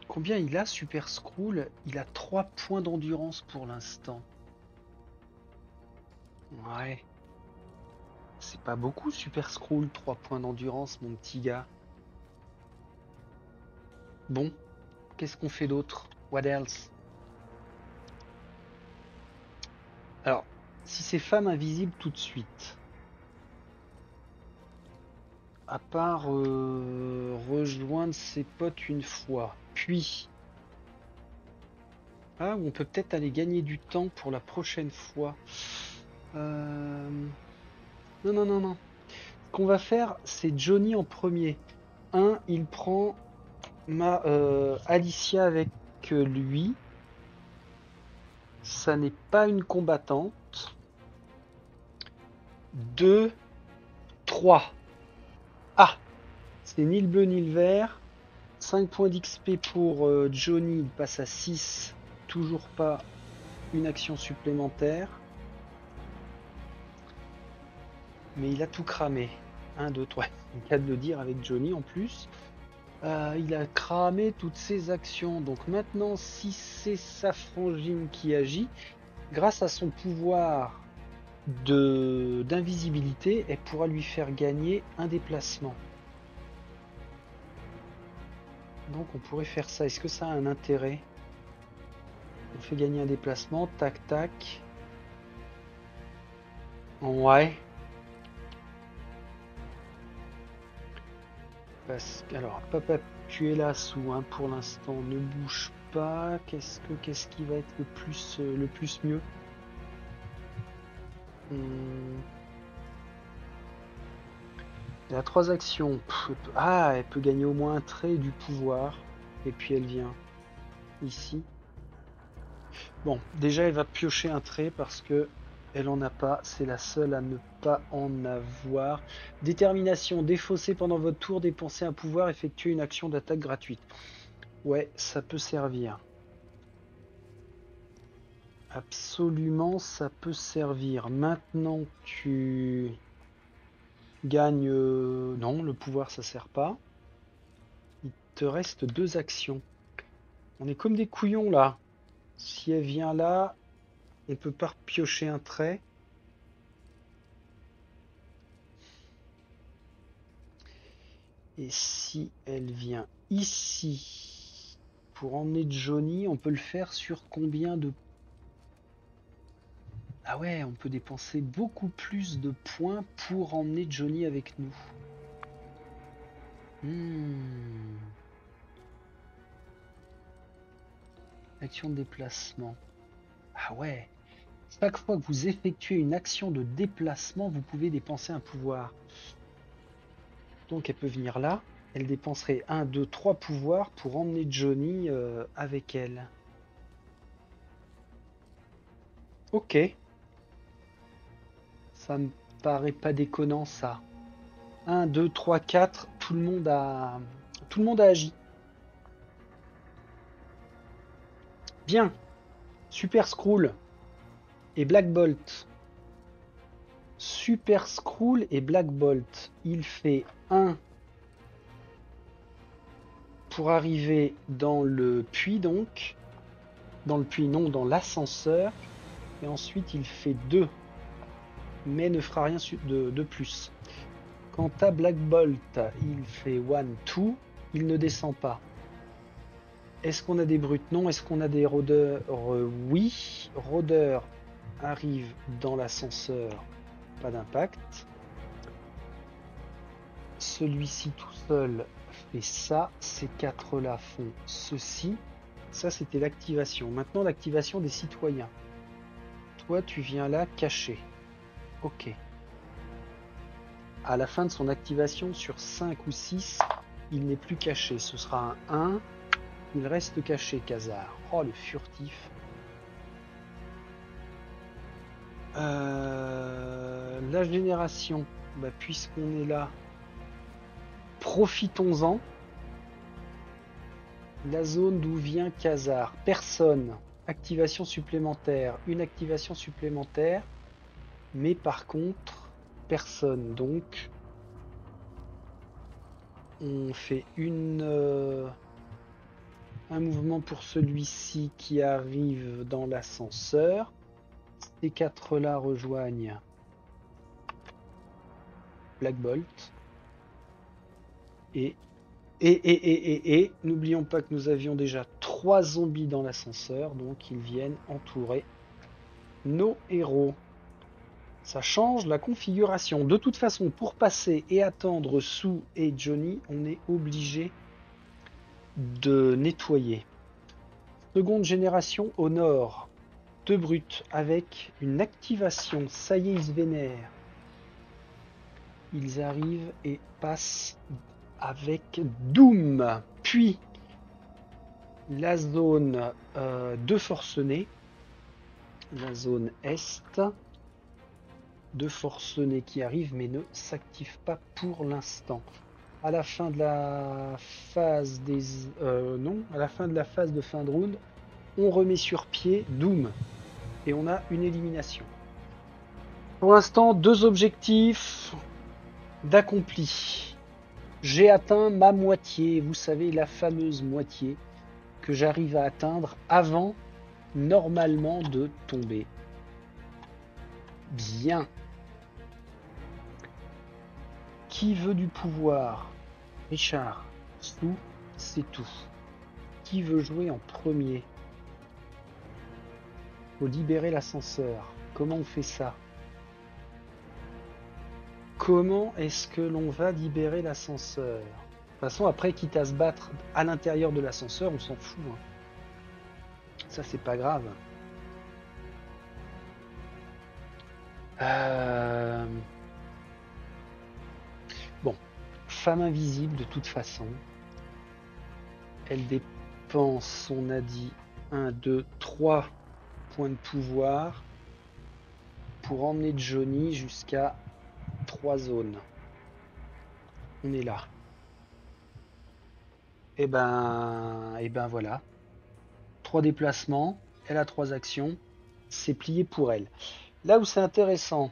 Combien il a, Super Skrull? Il a 3 points d'endurance pour l'instant. Ouais. C'est pas beaucoup, Super Skrull, 3 points d'endurance, mon petit gars. Bon. qu'est-ce qu'on fait d'autre? What else? Alors, si c'est femme invisible tout de suite, à part rejoindre ses potes une fois, puis... Ah, on peut peut-être aller gagner du temps pour la prochaine fois. Non, non, non, non. Ce qu'on va faire, c'est Johnny en premier. Il prend Alicia avec lui. Ça n'est pas une combattante. 2, 3. Ah, c'est ni le bleu ni le vert. 5 points d'XP pour Johnny, il passe à 6. Toujours pas une action supplémentaire. Mais il a tout cramé. 1, 2, 3. C'est le cas de le dire avec Johnny en plus. Il a cramé toutes ses actions. Donc maintenant, si c'est sa frangine qui agit, grâce à son pouvoir d'invisibilité, elle pourra lui faire gagner un déplacement. Donc on pourrait faire ça. Est-ce que ça a un intérêt? On fait gagner un déplacement. Tac, tac. Ouais. Alors, papa, tu es là sous, hein, pour l'instant. Ne bouge pas. Qu'est-ce qui va être le plus mieux? Elle a 3 actions. Elle peut gagner au moins un trait du pouvoir. Et puis elle vient ici. Bon, déjà elle va piocher un trait parce que elle en a pas. C'est la seule à ne pas en avoir. Détermination. Défausser pendant votre tour. Dépenser un pouvoir. Effectuer une action d'attaque gratuite. Ouais, ça peut servir. Absolument, ça peut servir. Maintenant, tu gagnes... Non, le pouvoir, ça sert pas. Il te reste 2 actions. On est comme des couillons, là. Si elle vient là, on peut pas piocher un trait. Et si elle vient ici, pour emmener Johnny, on peut le faire sur combien de... Ah ouais, on peut dépenser beaucoup plus de points pour emmener Johnny avec nous. Action de déplacement. Ah ouais. Chaque fois que vous effectuez une action de déplacement, vous pouvez dépenser un pouvoir. Donc elle peut venir là. Elle dépenserait 1, 2, 3 pouvoirs pour emmener Johnny avec elle. Ok. Ça me paraît pas déconnant ça. 1, 2, 3, 4. Tout le monde a agi. Bien. Super Skrull et Black Bolt. Super Skrull et Black Bolt. Il fait 1 pour arriver dans le puits, donc. Dans le puits, non, dans l'ascenseur. Et ensuite, il fait 2. Mais ne fera rien de plus. Quant à Black Bolt, il fait 1, 2. Il ne descend pas. Est-ce qu'on a des brutes? Non. Est-ce qu'on a des rôdeurs? Oui. Rôdeur arrive dans l'ascenseur. Pas d'impact. Celui-ci tout seul fait ça. Ces 4-là font ceci. Ça, c'était l'activation. Maintenant, l'activation des citoyens. Toi, tu viens là caché. Ok. À la fin de son activation, sur 5 ou 6, il n'est plus caché. Ce sera un 1. Il reste caché, Khazar. Oh, le furtif. La génération. Bah, puisqu'on est là, profitons-en. La zone d'où vient Khazar. Personne. Activation supplémentaire. Une activation supplémentaire. Mais par contre, personne. Donc, on fait un mouvement pour celui-ci qui arrive dans l'ascenseur. Ces 4-là rejoignent Black Bolt. Et Et n'oublions pas que nous avions déjà 3 zombies dans l'ascenseur, donc ils viennent entourer nos héros. Ça change la configuration. De toute façon, pour passer et attendre Sue et Johnny, on est obligé de nettoyer. Seconde génération au nord. 2 brutes avec une activation. Ça y est, ils se vénèrent. Ils arrivent et passent avec Doom. Puis la zone de forcenés. La zone est. De forcenés qui arrivent mais ne s'activent pas pour l'instant. À la fin de la phase des non, à la fin de la phase de fin de round, on remet sur pied Doom et on a une élimination. Pour l'instant, 2 objectifs d'accomplis. J'ai atteint ma moitié, vous savez, la fameuse moitié que j'arrive à atteindre avant normalement de tomber. Bien. Qui veut du pouvoir? Richard, Sue, c'est tout. Qui veut jouer en premier? Faut libérer l'ascenseur. Comment on fait ça? Comment est-ce que l'on va libérer l'ascenseur? De toute façon, après, quitte à se battre à l'intérieur de l'ascenseur, on s'en fout. Hein. Ça, c'est pas grave. Bon, femme invisible de toute façon. Elle dépense, on a dit, 1, 2, 3 points de pouvoir pour emmener Johnny jusqu'à 3 zones. On est là. Et ben voilà. 3 déplacements, elle a 3 actions, c'est plié pour elle. Là où c'est intéressant,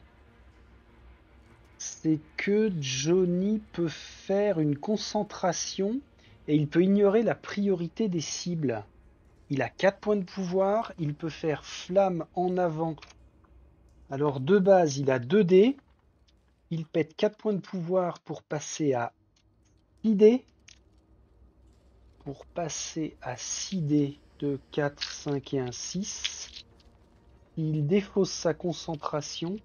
c'est que Johnny peut faire une concentration et il peut ignorer la priorité des cibles. Il a 4 points de pouvoir, il peut faire flamme en avant. Alors de base, il a 2 dés. Il pète 4 points de pouvoir pour passer à 6 dés. Pour passer à 6 dés, 2, 4, 5 et 1, 6. Il défausse sa concentration.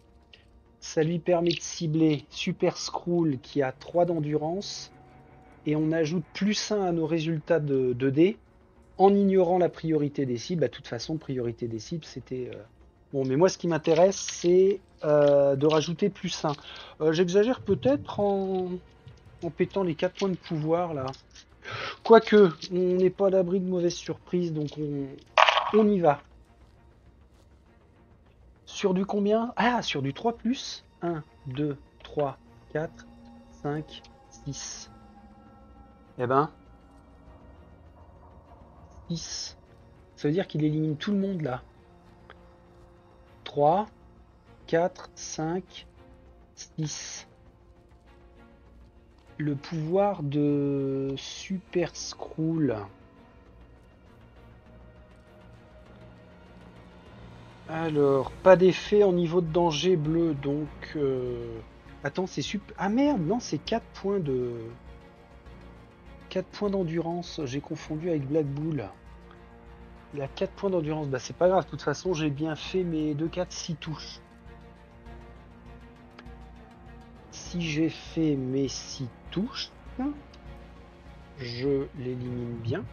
Ça lui permet de cibler Super Skrull qui a 3 d'endurance. Et on ajoute +1 à nos résultats de dés en ignorant la priorité des cibles. De toute façon, priorité des cibles, c'était... Bon, mais moi, ce qui m'intéresse, c'est de rajouter +1. J'exagère peut-être en pétant les 4 points de pouvoir, là. Quoique, on n'est pas à l'abri de mauvaises surprises, donc on y va. Sur du combien? Ah, sur du 3 +. 1, 2, 3, 4, 5, 6. Eh ben, 6. Ça veut dire qu'il élimine tout le monde, là. 3, 4, 5, 6. Le pouvoir de Super Skrull. Alors, pas d'effet en niveau de danger bleu, donc... Attends, c'est super... Ah merde, non, c'est 4 points de... 4 points d'endurance, j'ai confondu avec Black Bull. Il a 4 points d'endurance, bah c'est pas grave, de toute façon j'ai bien fait mes 2, 4, 6 touches. Si j'ai fait mes 6 touches, je l'élimine bien.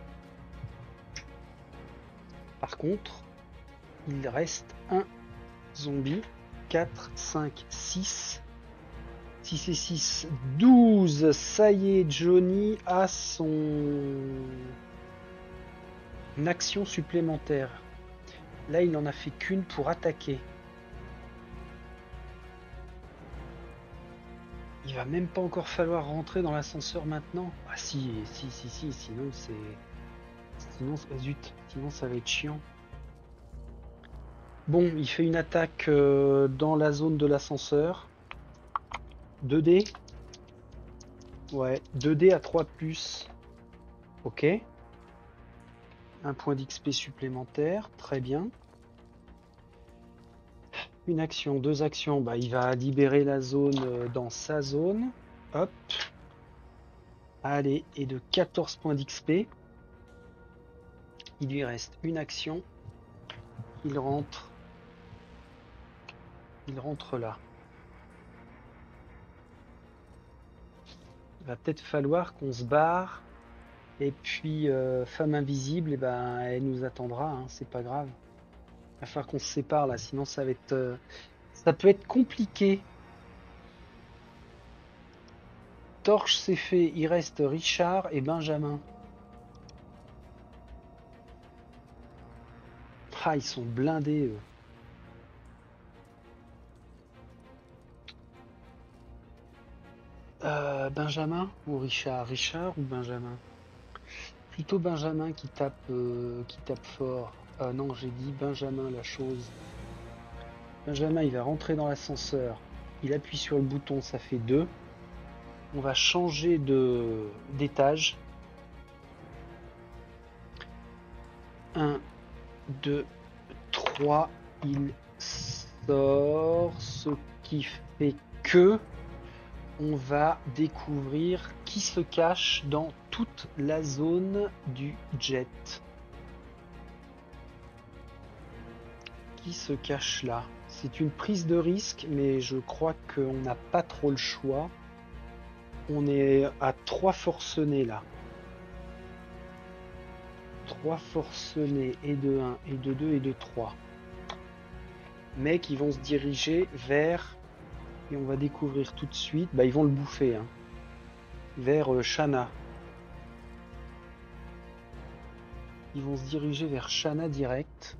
Par contre, il reste un zombie. 4, 5, 6. 6 et 6, 12. Ça y est, Johnny a son action supplémentaire. Là, il n'en a fait qu'une pour attaquer. Il va même pas encore falloir rentrer dans l'ascenseur maintenant. Ah si, sinon c'est... Sinon, zut, sinon ça va être chiant. Bon, il fait une attaque dans la zone de l'ascenseur. 2 dés. Ouais, 2 dés à 3 +. Ok. Un point d'XP supplémentaire, très bien. Une action, 2 actions, bah, il va libérer la zone dans sa zone. Hop. Allez, et de 14 points d'XP. Il lui reste une action. Il rentre. Il rentre là. Il va peut-être falloir qu'on se barre. Et puis, femme invisible, eh ben, elle nous attendra, hein, c'est pas grave. Il va falloir qu'on se sépare là, sinon ça va être, ça peut être compliqué. Torche, c'est fait. Il reste Richard et Benjamin. Ah, ils sont blindés, eux. Benjamin ou Richard? Richard ou Benjamin? Plutôt Benjamin qui tape fort. Ah non, j'ai dit Benjamin la chose. Benjamin, il va rentrer dans l'ascenseur. Il appuie sur le bouton, ça fait 2. On va changer d'étage. 1, 2, 3. Il sort, ce qui fait que on va découvrir qui se cache dans toute la zone du jet. Qui se cache là? C'est une prise de risque, mais je crois qu'on n'a pas trop le choix. On est à 3 forcenés là. 3 forcenés et de 1 et de 2 et de 3. Mais qui vont se diriger vers, et on va découvrir tout de suite, bah ils vont le bouffer, hein, vers Shanna. Ils vont se diriger vers Shanna direct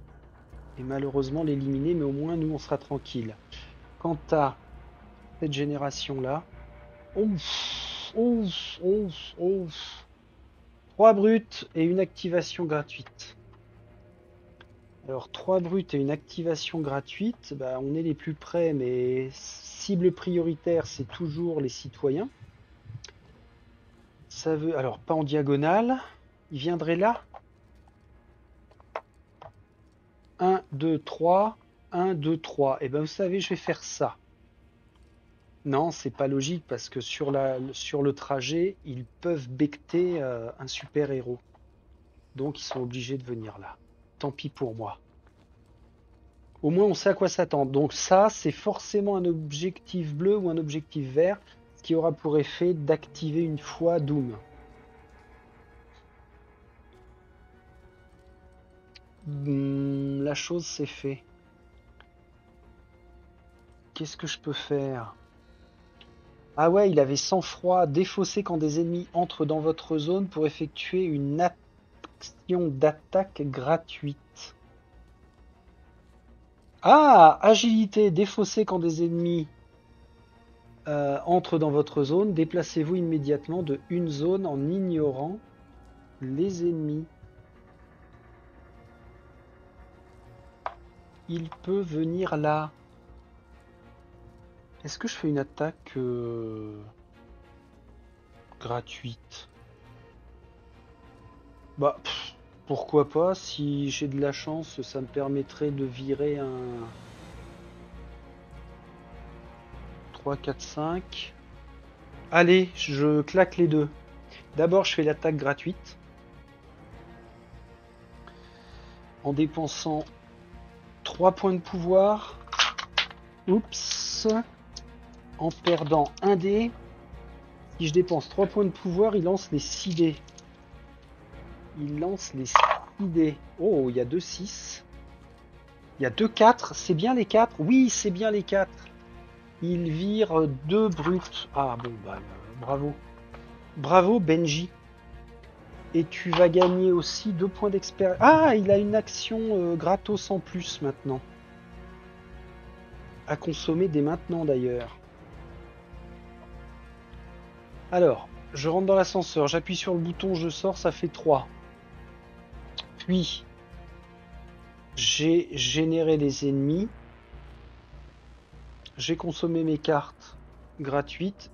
et malheureusement l'éliminer, mais au moins nous on sera tranquille. Quant à cette génération là, ouf, ouf, ouf, ouf. 3 brutes et une activation gratuite. Alors 3 brutes et une activation gratuite, bah, on est les plus près, mais cible prioritaire c'est toujours les citoyens. Ça veut, alors pas en diagonale, il viendrait là. 1, 2, 3, 1, 2, 3. Et ben vous savez, je vais faire ça. Non, c'est pas logique parce que sur le trajet, ils peuvent becter un super héros. Donc ils sont obligés de venir là. Tant pis pour moi. Au moins on sait à quoi s'attendre. Donc ça, c'est forcément un objectif bleu ou un objectif vert, ce qui aura pour effet d'activer une fois Doom. La chose c'est fait. Qu'est-ce que je peux faire? Ah ouais, il avait sang-froid, défaussé quand des ennemis entrent dans votre zone pour effectuer une action d'attaque gratuite. Ah, agilité, défaussé quand des ennemis entrent dans votre zone. Déplacez-vous immédiatement de une zone en ignorant les ennemis. Il peut venir là. Est-ce que je fais une attaque gratuite? Bah, pourquoi pas, si j'ai de la chance, ça me permettrait de virer un 3, 4, 5. Allez, je claque les deux. D'abord, je fais l'attaque gratuite. En dépensant 3 points de pouvoir. Oups. En perdant 1 dé. Si je dépense 3 points de pouvoir, il lance les 6 dés. Il lance les 6 dés. Oh, il y a 2 6. Il y a 2 4. C'est bien les 4? Oui, c'est bien les 4. Il vire 2 brutes. Ah bon, bah bravo. Bravo Benji. Et tu vas gagner aussi 2 points d'expérience. Ah, il a une action gratos en plus maintenant. À consommer dès maintenant d'ailleurs. Alors, je rentre dans l'ascenseur, j'appuie sur le bouton, je sors, ça fait 3. Puis, j'ai généré les ennemis. J'ai consommé mes cartes gratuites.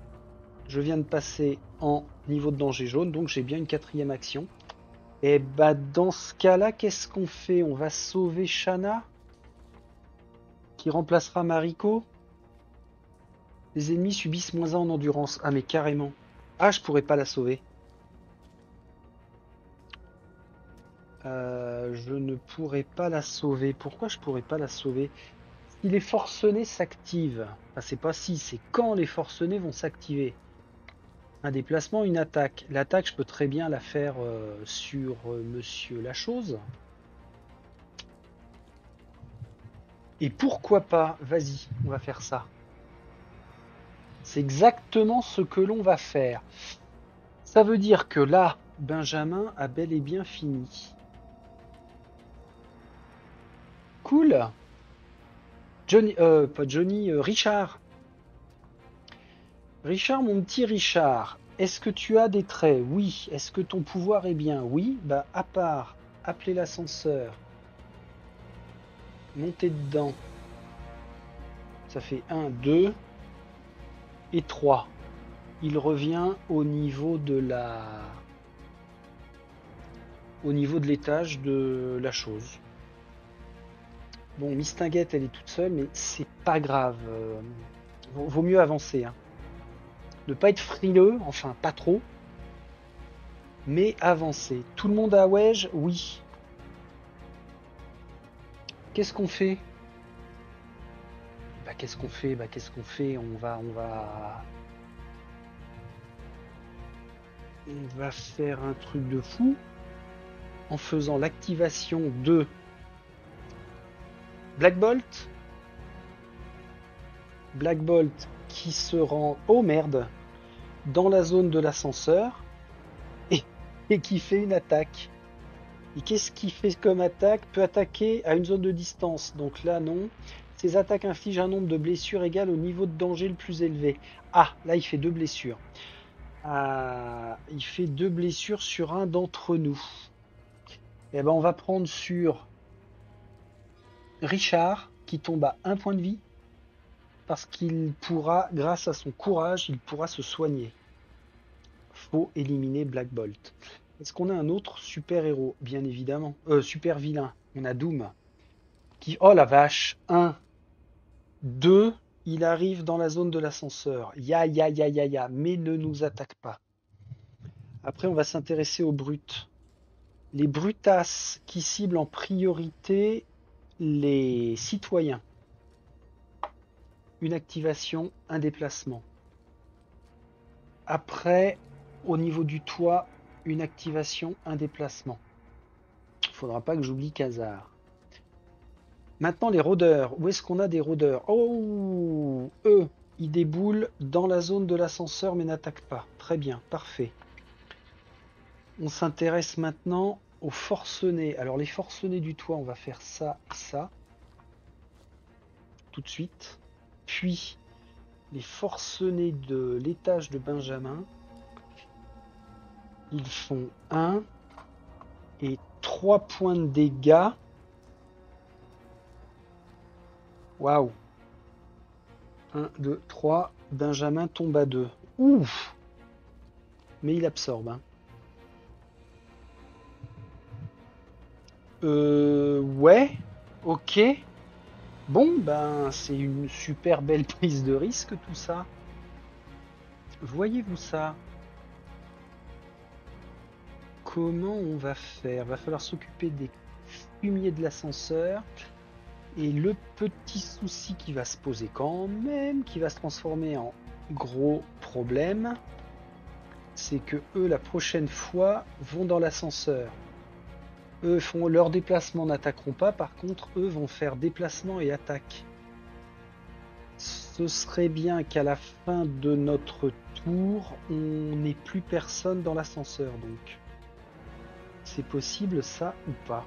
Je viens de passer en niveau de danger jaune, donc j'ai bien une 4e action. Et bah dans ce cas-là, qu'est-ce qu'on fait? On va sauver Shanna, qui remplacera Mariko. Les ennemis subissent -1 en endurance. Ah mais carrément. Ah, je pourrais pas la sauver. Je ne pourrais pas la sauver. Pourquoi je pourrais pas la sauver? Si les forcenés s'activent, enfin, c'est pas si, c'est quand les forcenés vont s'activer. Un déplacement, une attaque. L'attaque, je peux très bien la faire sur Monsieur la chose. Et pourquoi pas? Vas-y, on va faire ça. C'est exactement ce que l'on va faire. Ça veut dire que là, Benjamin a bel et bien fini. Cool. Johnny, pas Johnny, Richard. Richard, mon petit Richard, est-ce que tu as des traits? Oui. Est-ce que ton pouvoir est bien? Oui. Bah, à part appeler l'ascenseur, monter dedans, ça fait 1, 2 et 3. Il revient au niveau de l'étage de la chose. Bon, Mistinguette, elle est toute seule, mais c'est pas grave. Vaut mieux avancer, hein. Ne pas être frileux, enfin pas trop, mais avancer. Tout le monde a Wedge? Oui. Qu'est-ce qu'on fait? Bah qu'est-ce qu'on fait? Bah qu'est-ce qu'on fait? On va faire un truc de fou en faisant l'activation de Black Bolt. Black Bolt qui se rend, oh merde, dans la zone de l'ascenseur et qui fait une attaque. Et qu'est-ce qu'il fait comme attaque? Peut attaquer à une zone de distance. Donc là, non. Ces attaques infligent un nombre de blessures égal au niveau de danger le plus élevé. Ah, là, il fait 2 blessures. Il fait 2 blessures sur un d'entre nous. Eh ben, on va prendre sur Richard, qui tombe à 1 point de vie. Parce qu'il pourra, grâce à son courage, il pourra se soigner. Faut éliminer Black Bolt. Est-ce qu'on a un autre super-héros? Bien évidemment. Super vilain. On a Doom. Qui... Oh la vache. 1, 2. Il arrive dans la zone de l'ascenseur. Ya, ya, ya, ya, ya. Mais ne nous attaque pas. Après, on va s'intéresser aux brutes. Les brutasses qui ciblent en priorité les citoyens. Une activation, un déplacement. Après, au niveau du toit, une activation, un déplacement. Il ne faudra pas que j'oublie Khazar. Maintenant, les rôdeurs. Où est-ce qu'on a des rôdeurs? Oh, eux, ils déboulent dans la zone de l'ascenseur mais n'attaquent pas. Très bien, parfait. On s'intéresse maintenant aux forcenés. Alors, les forcenés du toit, on va faire ça et ça. Tout de suite. Puis, les forcenés de l'étage de Benjamin. Ils font 1 et 3 points de dégâts. Waouh. 1, 2, 3. Benjamin tombe à 2. Ouf. Mais il absorbe. Hein. Ouais. Ok. Bon, ben, c'est une super belle prise de risque tout ça. Voyez-vous ça? Comment on va faire? Va falloir s'occuper des fumiers de l'ascenseur. Et le petit souci qui va se poser quand même, qui va se transformer en gros problème, c'est que eux, la prochaine fois, vont dans l'ascenseur. Eux font leur déplacement, n'attaqueront pas. Par contre, eux vont faire déplacement et attaque. Ce serait bien qu'à la fin de notre tour, on n'ait plus personne dans l'ascenseur. Donc, c'est possible ça ou pas?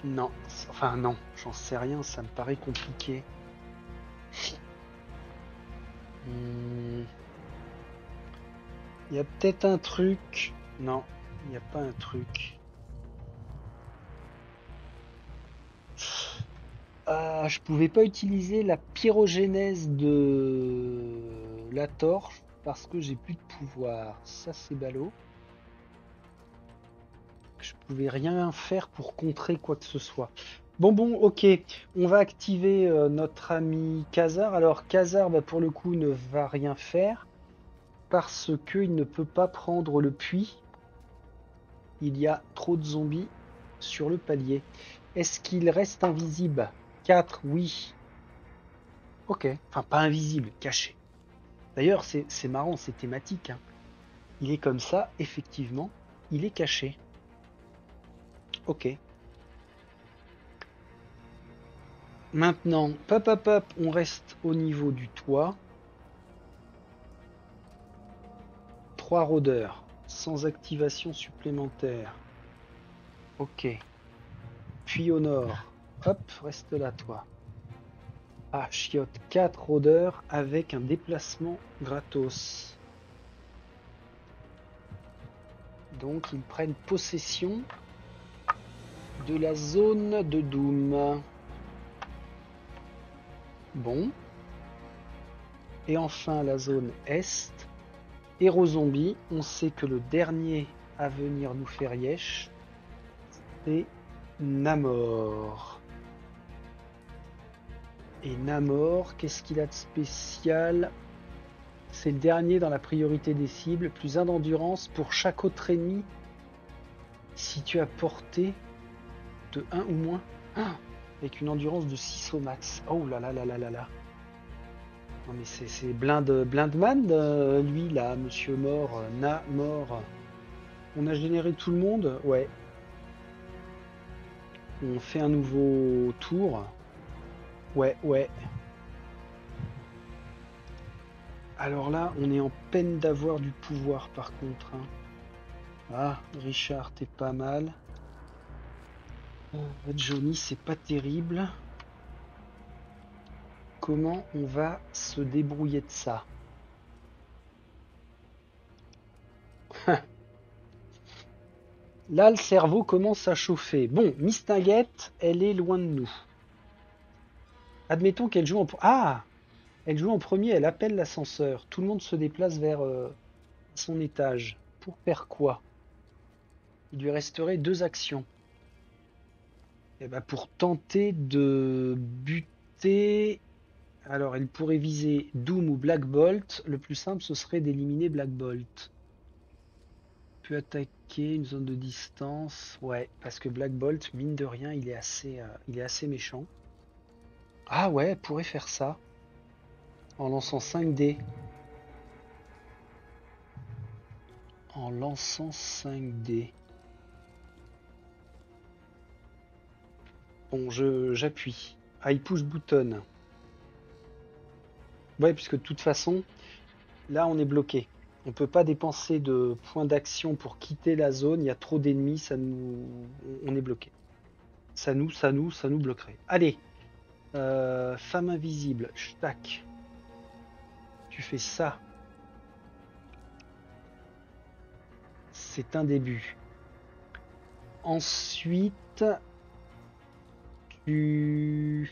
Non, enfin non, j'en sais rien, ça me paraît compliqué. Il y a peut-être un truc. Non, il n'y a pas un truc. Je pouvais pas utiliser la pyrogénèse de la torche parce que j'ai plus de pouvoir. Ça c'est ballot. Je pouvais rien faire pour contrer quoi que ce soit. Bon, ok. On va activer notre ami Khazar. Alors Khazar, bah, pour le coup, ne va rien faire. parce qu'il ne peut pas prendre le puits. Il y a trop de zombies sur le palier. Est-ce qu'il reste invisible? 4, oui. Ok, enfin pas invisible, caché. D'ailleurs, c'est marrant, c'est thématique, hein. Il est comme ça, effectivement, il est caché. Ok. Maintenant, hop, on reste au niveau du toit. 3 rôdeurs, sans activation supplémentaire. Ok. Puis au nord. Hop, reste là, toi. Ah, chiotte, 4 rôdeurs avec un déplacement gratos. Donc, ils prennent possession de la zone de Doom. Bon. Et enfin, la zone Est. Héros zombie, on sait que le dernier à venir nous faire yesh, c'est Namor. Et Namor, qu'est-ce qu'il a de spécial? C'est le dernier dans la priorité des cibles, plus 1 d'endurance pour chaque autre ennemi si tu as porté de 1 ou moins. Ah, avec une endurance de 6 au max. Oh là là là là là là. Non mais c'est Blindman, lui là, Monsieur Mort, Namor. On a généré tout le monde? Ouais. On fait un nouveau tour. Ouais. Alors là, on est en peine d'avoir du pouvoir par contre, hein. Ah, Richard, t'es pas mal. Johnny, c'est pas terrible. Comment on va se débrouiller de ça? Là, le cerveau commence à chauffer. Bon, Mistinguette, elle est loin de nous. Admettons qu'elle joue en... Ah! Elle joue en premier, elle appelle l'ascenseur. Tout le monde se déplace vers son étage. Pour faire quoi? Il lui resterait 2 actions. Et ben pour tenter de buter... Alors, elle pourrait viser Doom ou Black Bolt. Le plus simple, ce serait d'éliminer Black Bolt. Peut attaquer une zone de distance. Ouais, parce que Black Bolt, mine de rien, il est assez méchant. Ah ouais, elle pourrait faire ça. En lançant 5 dés. En lançant 5 dés. Bon, j'appuie. I push button. Ouais, puisque de toute façon, là, on est bloqué. On peut pas dépenser de points d'action pour quitter la zone. Il y a trop d'ennemis, on est bloqué. Ça nous bloquerait. Allez, femme invisible, tac. Tu fais ça. C'est un début. Ensuite, tu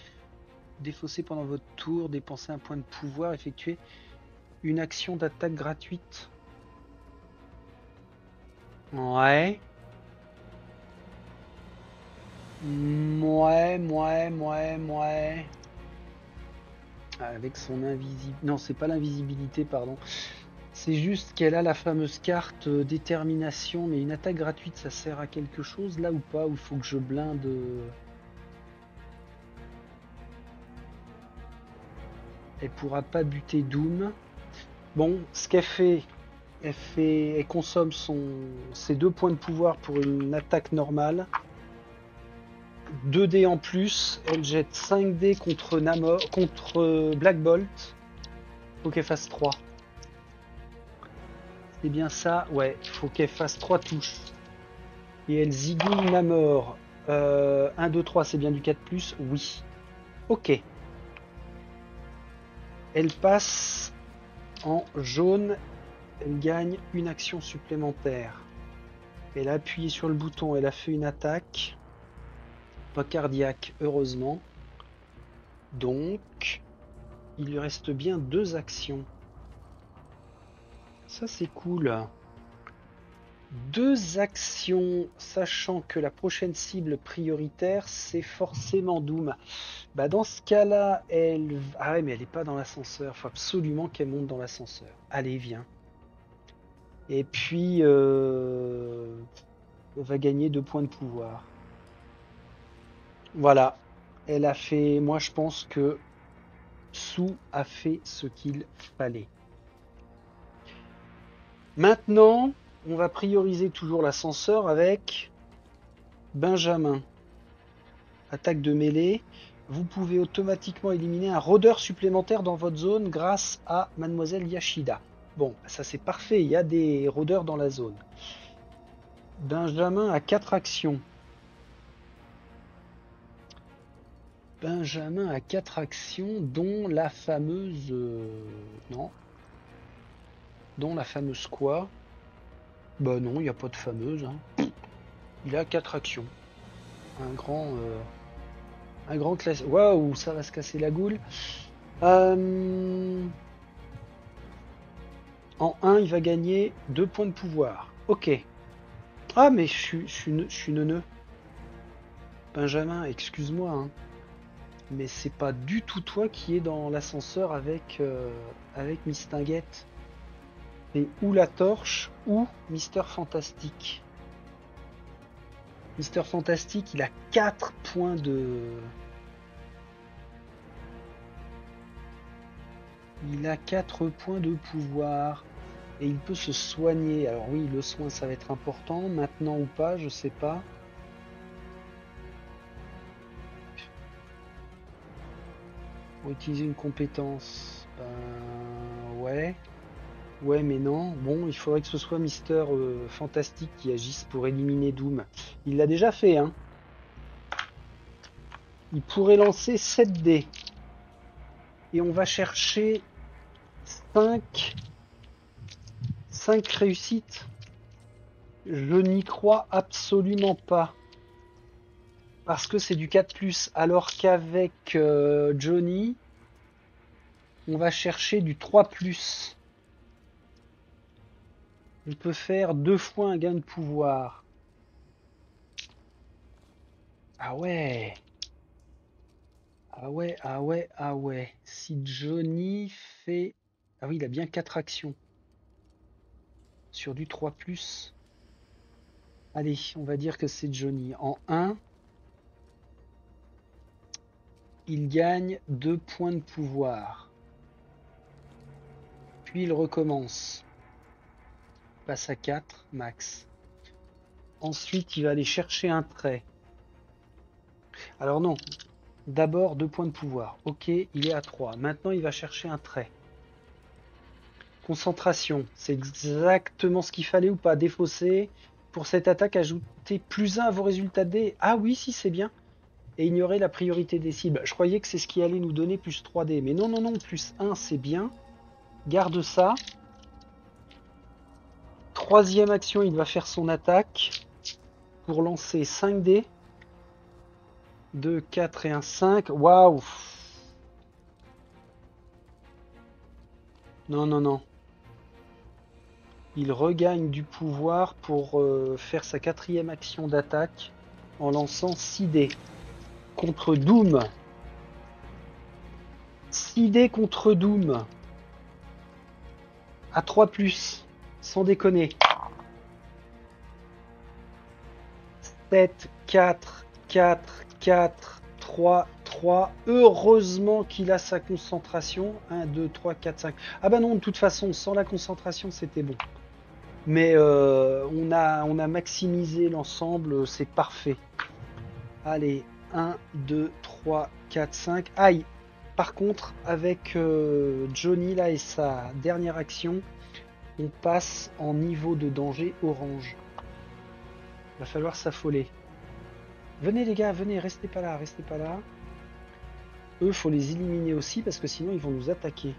défausser pendant votre tour, dépenser un point de pouvoir, effectuer une action d'attaque gratuite. Ouais. Ouais. Avec son invisibilité. Non, c'est pas l'invisibilité, pardon. C'est juste qu'elle a la fameuse carte détermination, mais une attaque gratuite, ça sert à quelque chose là ou pas? Ou il faut que je blinde? Elle pourra pas buter Doom. Bon, ce qu'elle fait, elle consomme ses 2 points de pouvoir pour une attaque normale. 2 dés en plus, elle jette 5 dés contre Black Bolt. Faut qu'elle fasse 3. C'est bien ça, ouais, faut qu'elle fasse 3 touches. Et elle zigouille Namor. 1, 2, 3, c'est bien du 4+, oui. Ok. Elle passe en jaune, elle gagne une action supplémentaire. Elle a appuyé sur le bouton, elle a fait une attaque. Pas cardiaque, heureusement. Donc, il lui reste bien 2 actions. Ça, c'est cool. 2 actions, sachant que la prochaine cible prioritaire, c'est forcément Doom. Bah dans ce cas-là, elle... Ah ouais, mais elle n'est pas dans l'ascenseur. Faut absolument qu'elle monte dans l'ascenseur. Allez, viens. Et puis, elle va gagner 2 points de pouvoir. Voilà. Elle a fait. Moi, je pense que Sue a fait ce qu'il fallait. Maintenant, on va prioriser toujours l'ascenseur avec Benjamin. Attaque de mêlée. Vous pouvez automatiquement éliminer un rôdeur supplémentaire dans votre zone grâce à Mademoiselle Yashida. Bon, ça c'est parfait, il y a des rôdeurs dans la zone. Benjamin a 4 actions. Benjamin a 4 actions, dont la fameuse... non. Dont la fameuse quoi? Bah non, il n'y a pas de fameuse. Hein. Il a 4 actions. Un grand... un grand classe. Waouh, ça va se casser la goule. En 1, il va gagner 2 points de pouvoir. Ok. Ah, mais je suis neuneux. Benjamin, excuse-moi, hein, mais c'est pas du tout toi qui est dans l'ascenseur avec Mistinguette. C'est ou la torche ou Mister Fantastique. Mister Fantastique, il a 4 points de... Il a 4 points de pouvoir. Et il peut se soigner. Alors oui, le soin, ça va être important. Maintenant ou pas, je sais pas. Pour utiliser une compétence. Ben... ouais. Ouais, mais non. Bon, il faudrait que ce soit Mister Fantastique qui agisse pour éliminer Doom. Il l'a déjà fait, hein. Il pourrait lancer 7 dés. Et on va chercher 5 réussites. Je n'y crois absolument pas. Parce que c'est du 4+. Alors qu'avec Johnny, on va chercher du 3+. On peut faire 2 fois un gain de pouvoir. Ah ouais. Ah ouais, ah ouais, ah ouais. Si Johnny fait... Ah oui, il a bien 4 actions. Sur du 3+. Allez, on va dire que c'est Johnny. En 1, il gagne 2 points de pouvoir. Puis il recommence. Il passe à 4, max. Ensuite, il va aller chercher un trait. Alors non, d'abord 2 points de pouvoir. Ok, il est à 3. Maintenant, il va chercher un trait. Concentration, c'est exactement ce qu'il fallait ou pas. Défausser. Pour cette attaque, ajoutez +1 à vos résultats de dés. Ah oui, si, c'est bien. Et ignorer la priorité des cibles. Je croyais que c'est ce qui allait nous donner plus 3D. Mais non, non, non, +1, c'est bien. Garde ça. Troisième action, il va faire son attaque. Pour lancer 5 dés. 2, 4 et un 5. Waouh! Non, non, non. Il regagne du pouvoir pour faire sa 4e action d'attaque en lançant 6 dés. Contre Doom. 6 dés contre Doom. À 3+. Sans déconner. 7, 4, 4, 4, 3, 3. Heureusement qu'il a sa concentration. 1, 2, 3, 4, 5. Ah bah non, de toute façon, sans la concentration, c'était bon. Mais on a maximisé l'ensemble, c'est parfait. Allez, 1, 2, 3, 4, 5. Aïe! Par contre, avec Johnny là et sa dernière action, on passe en niveau de danger orange. Va falloir s'affoler. Venez les gars, venez, restez pas là, restez pas là. Eux, faut les éliminer aussi parce que sinon ils vont nous attaquer.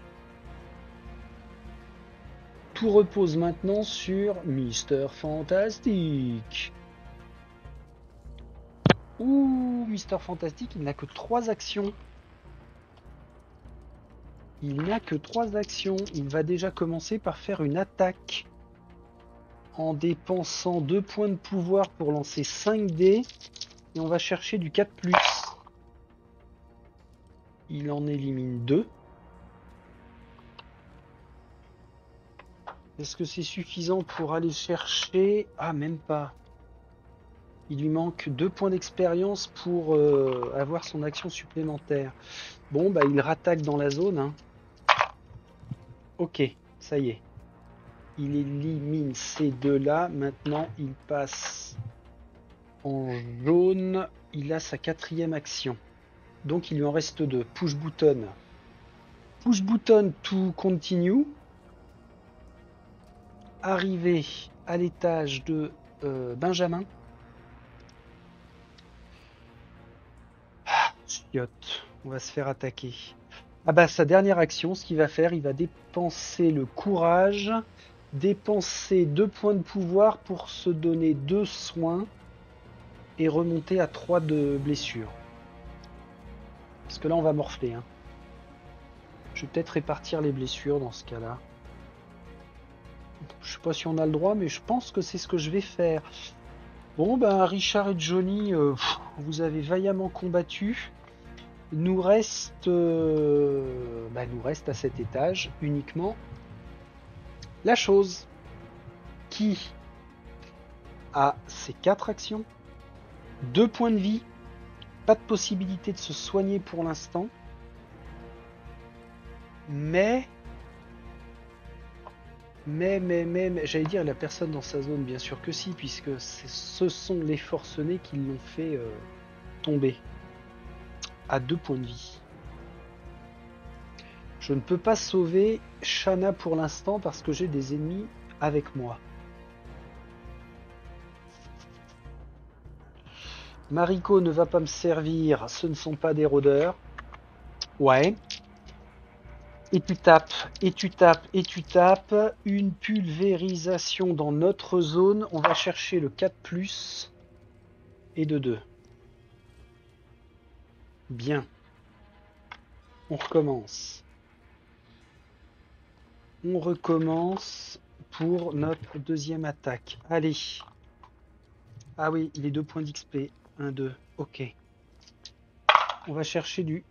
Tout repose maintenant sur Mister Fantastique. Ouh, Mister Fantastique, il n'a que 3 actions. Il n'a que 3 actions. Il va déjà commencer par faire une attaque. En dépensant 2 points de pouvoir pour lancer 5 dés. Et on va chercher du 4+. Il en élimine 2. Est-ce que c'est suffisant pour aller chercher? Ah, même pas. Il lui manque 2 points d'expérience pour avoir son action supplémentaire. Bon, bah il rattaque dans la zone. Hein. Ok, ça y est. Il élimine ces deux-là. Maintenant, il passe en jaune. Il a sa 4e action. Donc, il lui en reste 2. Push button. Push button to continue. Arrivé à l'étage de Benjamin. Ah, chiotte. On va se faire attaquer. Ah bah sa dernière action, ce qu'il va faire, il va dépenser le courage, dépenser 2 points de pouvoir pour se donner 2 soins et remonter à 3 de blessure. Parce que là on va morfler. Hein. Je vais peut-être répartir les blessures dans ce cas-là. Je sais pas si on a le droit, mais je pense que c'est ce que je vais faire. Bon ben Richard et Johnny, vous avez vaillamment combattu. Nous reste à cet étage uniquement la chose qui a ses 4 actions, 2 points de vie, pas de possibilité de se soigner pour l'instant, mais j'allais dire la personne dans sa zone, bien sûr que si, puisque ce sont les forcenés qui l'ont fait tomber à 2 points de vie. Je ne peux pas sauver Shanna pour l'instant parce que j'ai des ennemis avec moi. Mariko ne va pas me servir, ce ne sont pas des rôdeurs. Ouais. Et tu tapes, et tu tapes, et tu tapes. Une pulvérisation dans notre zone. On va chercher le 4+, et de 2. Bien. On recommence. On recommence pour notre deuxième attaque. Allez. Ah oui, les 2 points d'XP. 1, 2. Ok. On va chercher du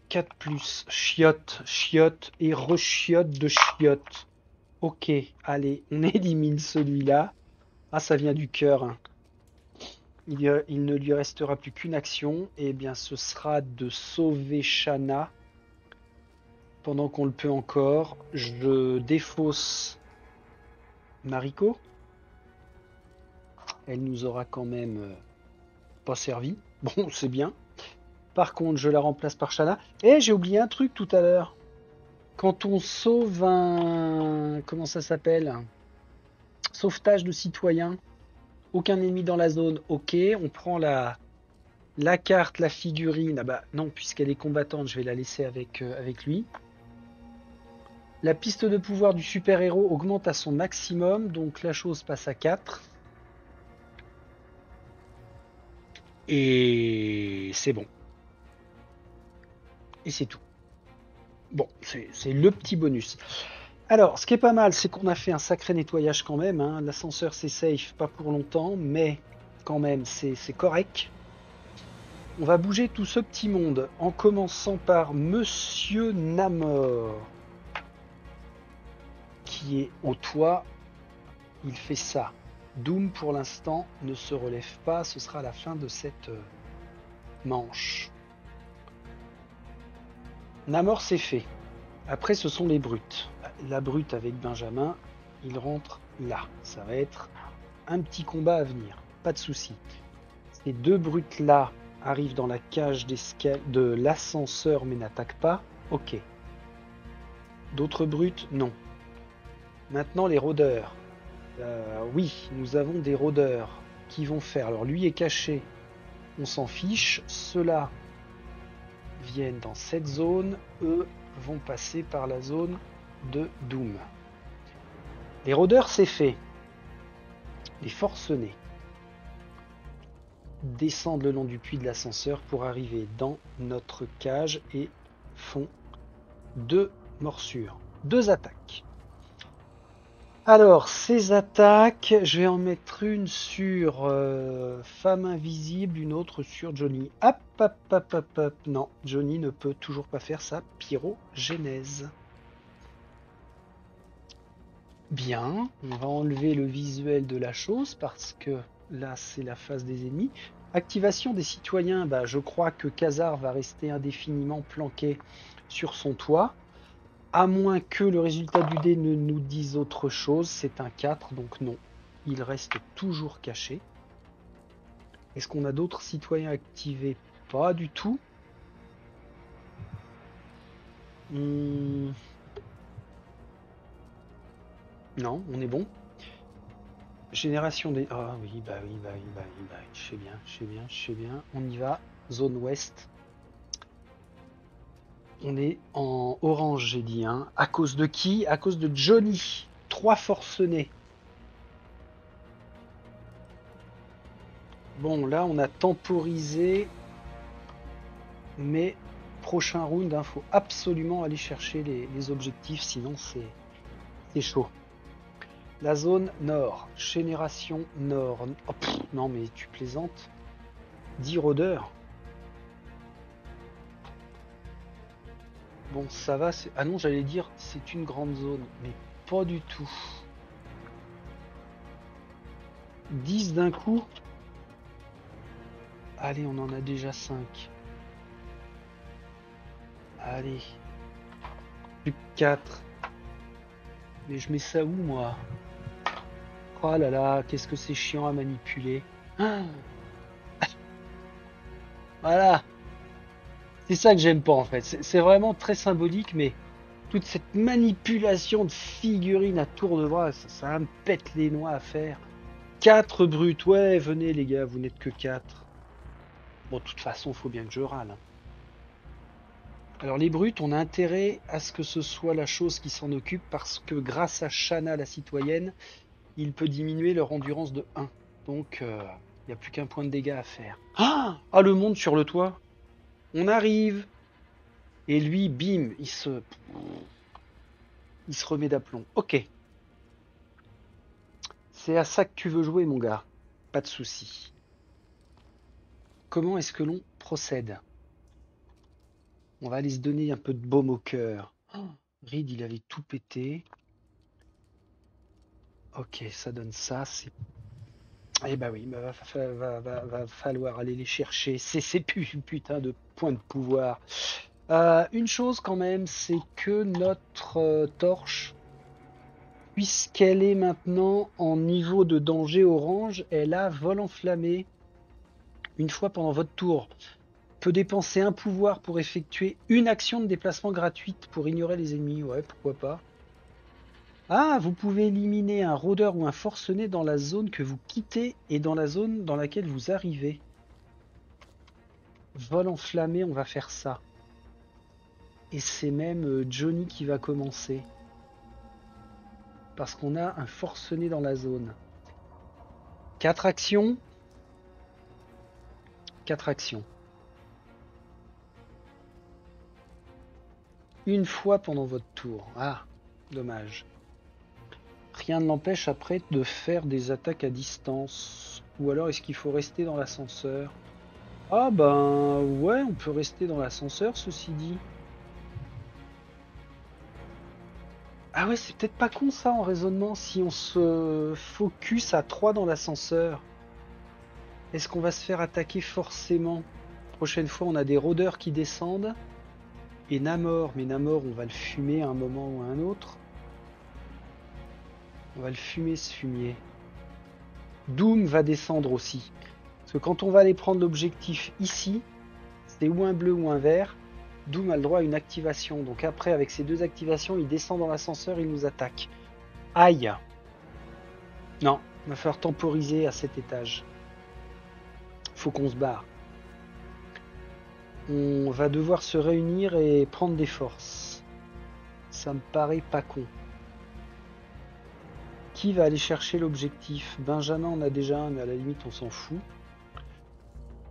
4+. Chiotte, chiotte et rechiotte de chiotte. Ok, allez, on élimine celui-là. Ah, ça vient du cœur. Hein. Il ne lui restera plus qu'une action. Et bien, ce sera de sauver Shanna. Pendant qu'on le peut encore. Je défausse Mariko. Elle nous aura quand même pas servi. Bon, c'est bien. Par contre, je la remplace par Shanna. Et j'ai oublié un truc tout à l'heure. Quand on sauve un... Comment ça s'appelle? Sauvetage de citoyen. Aucun ennemi dans la zone. Ok, on prend la carte, la figurine. Ah bah non, puisqu'elle est combattante, je vais la laisser avec lui. La piste de pouvoir du super-héros augmente à son maximum. Donc la chose passe à 4. Et c'est bon. Et c'est tout. Bon, c'est le petit bonus. Alors, ce qui est pas mal, c'est qu'on a fait un sacré nettoyage quand même. Hein. L'ascenseur, c'est safe, pas pour longtemps, mais quand même, c'est correct. On va bouger tout ce petit monde, en commençant par Monsieur Namor, qui est au toit. Il fait ça. Doom, pour l'instant, ne se relève pas. Ce sera la fin de cette manche. Namor, c'est fait. Après, ce sont les brutes. La brute avec Benjamin, il rentre là. Ça va être un petit combat à venir. Pas de souci. Ces 2 brutes-là arrivent dans la cage de l'ascenseur mais n'attaquent pas. Ok. D'autres brutes, non. Maintenant, les rôdeurs. Oui, nous avons des rôdeurs qui vont faire. Alors, lui est caché. On s'en fiche. Ceux-là viennent dans cette zone. Eux vont passer par la zone de Doom. Les rôdeurs, c'est fait. Les forcenés descendent le long du puits de l'ascenseur pour arriver dans notre cage et font 2 morsures, 2 attaques. Alors, ces attaques, je vais en mettre une sur Femme Invisible, une autre sur Johnny. Hop, hop, hop, hop, hop. Non, Johnny ne peut toujours pas faire sa pyrogénèse. Bien, on va enlever le visuel de la chose parce que là c'est la phase des ennemis. Activation des citoyens, bah, je crois que Khazar va rester indéfiniment planqué sur son toit, à moins que le résultat du dé ne nous dise autre chose. C'est un 4, donc non, il reste toujours caché. Est-ce qu'on a d'autres citoyens activés? Pas du tout. Hmm, non, on est bon. Génération des... Ah oui, bah oui, bah oui, bah oui, bah oui. Je sais bien, je sais bien, je sais bien. On y va. Zone ouest. On est en orange, j'ai dit. Hein. À cause de qui? À cause de Johnny. 3 forcenés. Bon, là, on a temporisé. Mais prochain round, il faut absolument aller chercher les objectifs. Sinon, c'est chaud. La zone nord. Génération nord. Oh, pff, non, mais tu plaisantes. 10 rôdeurs. Bon, ça va. Ah non, j'allais dire c'est une grande zone, mais pas du tout. 10 d'un coup. Allez, on en a déjà 5. Allez. Plus que 4. Mais je mets ça où, moi? Oh là là, qu'est-ce que c'est chiant à manipuler. Ah, voilà. C'est ça que j'aime pas, en fait. C'est vraiment très symbolique, mais toute cette manipulation de figurines à tour de bras, ça me pète les noix à faire. 4 brutes, ouais, venez les gars, vous n'êtes que 4. Bon, de toute façon, faut bien que je râle. Hein. Alors les brutes, on a intérêt à ce que ce soit la chose qui s'en occupe parce que grâce à Shanna la citoyenne, il peut diminuer leur endurance de 1. Donc il n'y a plus qu'un point de dégâts à faire. Ah, le monde sur le toit. On arrive. Et lui, bim, il se remet d'aplomb. Ok. C'est à ça que tu veux jouer, mon gars. Pas de souci. Comment est-ce que l'on procède? On va aller se donner un peu de baume au cœur. Reed, il avait tout pété. Ok, ça donne ça. C'est eh bah oui, bah va falloir aller les chercher. Ces putain de points de pouvoir. Une chose quand même, c'est que notre torche, puisqu'elle est maintenant en niveau de danger orange, elle a vol enflammé. Une fois pendant votre tour, peut dépenser un pouvoir pour effectuer une action de déplacement gratuite pour ignorer les ennemis. Ouais, pourquoi pas. Ah, vous pouvez éliminer un rôdeur ou un forcené dans la zone que vous quittez et dans la zone dans laquelle vous arrivez. Vol enflammé, on va faire ça. Et c'est même Johnny qui va commencer. Parce qu'on a un forcené dans la zone. 4 actions. 4 actions. Une fois pendant votre tour. Ah, dommage. Rien ne l'empêche après de faire des attaques à distance. Ou alors est-ce qu'il faut rester dans l'ascenseur? Ah ben ouais, on peut rester dans l'ascenseur ceci dit. Ah ouais, c'est peut-être pas con ça en raisonnement si on se focus à 3 dans l'ascenseur. Est-ce qu'on va se faire attaquer forcément? Prochaine fois, on a des rôdeurs qui descendent. Et Namor, mais Namor, on va le fumer à un moment ou à un autre. On va le fumer ce fumier. Doom va descendre aussi. Parce que quand on va aller prendre l'objectif ici, c'est ou un bleu ou un vert. Doom a le droit à une activation. Donc après, avec ces 2 activations, il descend dans l'ascenseur, il nous attaque. Aïe! Non, il va falloir temporiser à cet étage. Faut qu'on se barre. On va devoir se réunir et prendre des forces. Ça me paraît pas con. Qui va aller chercher l'objectif? Benjamin en a déjà un, mais à la limite on s'en fout.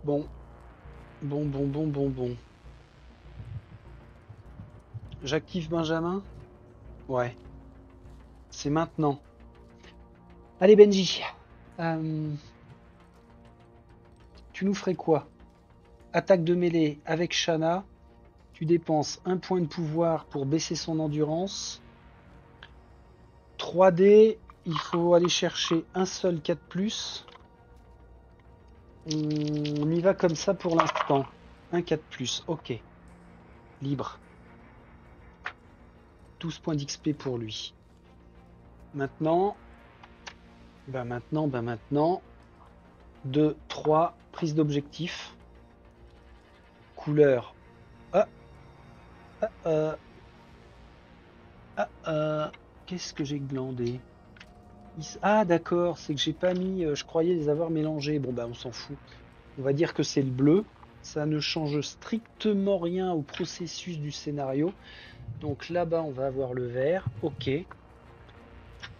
Bon. Bon. J'active Benjamin? Ouais. C'est maintenant. Allez Benji. Euh, tu nous ferais quoi? Attaque de mêlée avec Shanna. Tu dépenses un point de pouvoir pour baisser son endurance. 3D, il faut aller chercher un seul 4+. On y va comme ça pour l'instant. Un 4+, ok. Libre. 12 points d'XP pour lui. Maintenant, 2, 3, prise d'objectif. Couleur. Ah, qu'est-ce que j'ai glandé? Ah d'accord, c'est que j'ai pas mis, je croyais les avoir mélangés. Bon bah on s'en fout. On va dire que c'est le bleu. Ça ne change strictement rien au processus du scénario. Donc là-bas on va avoir le vert. Ok.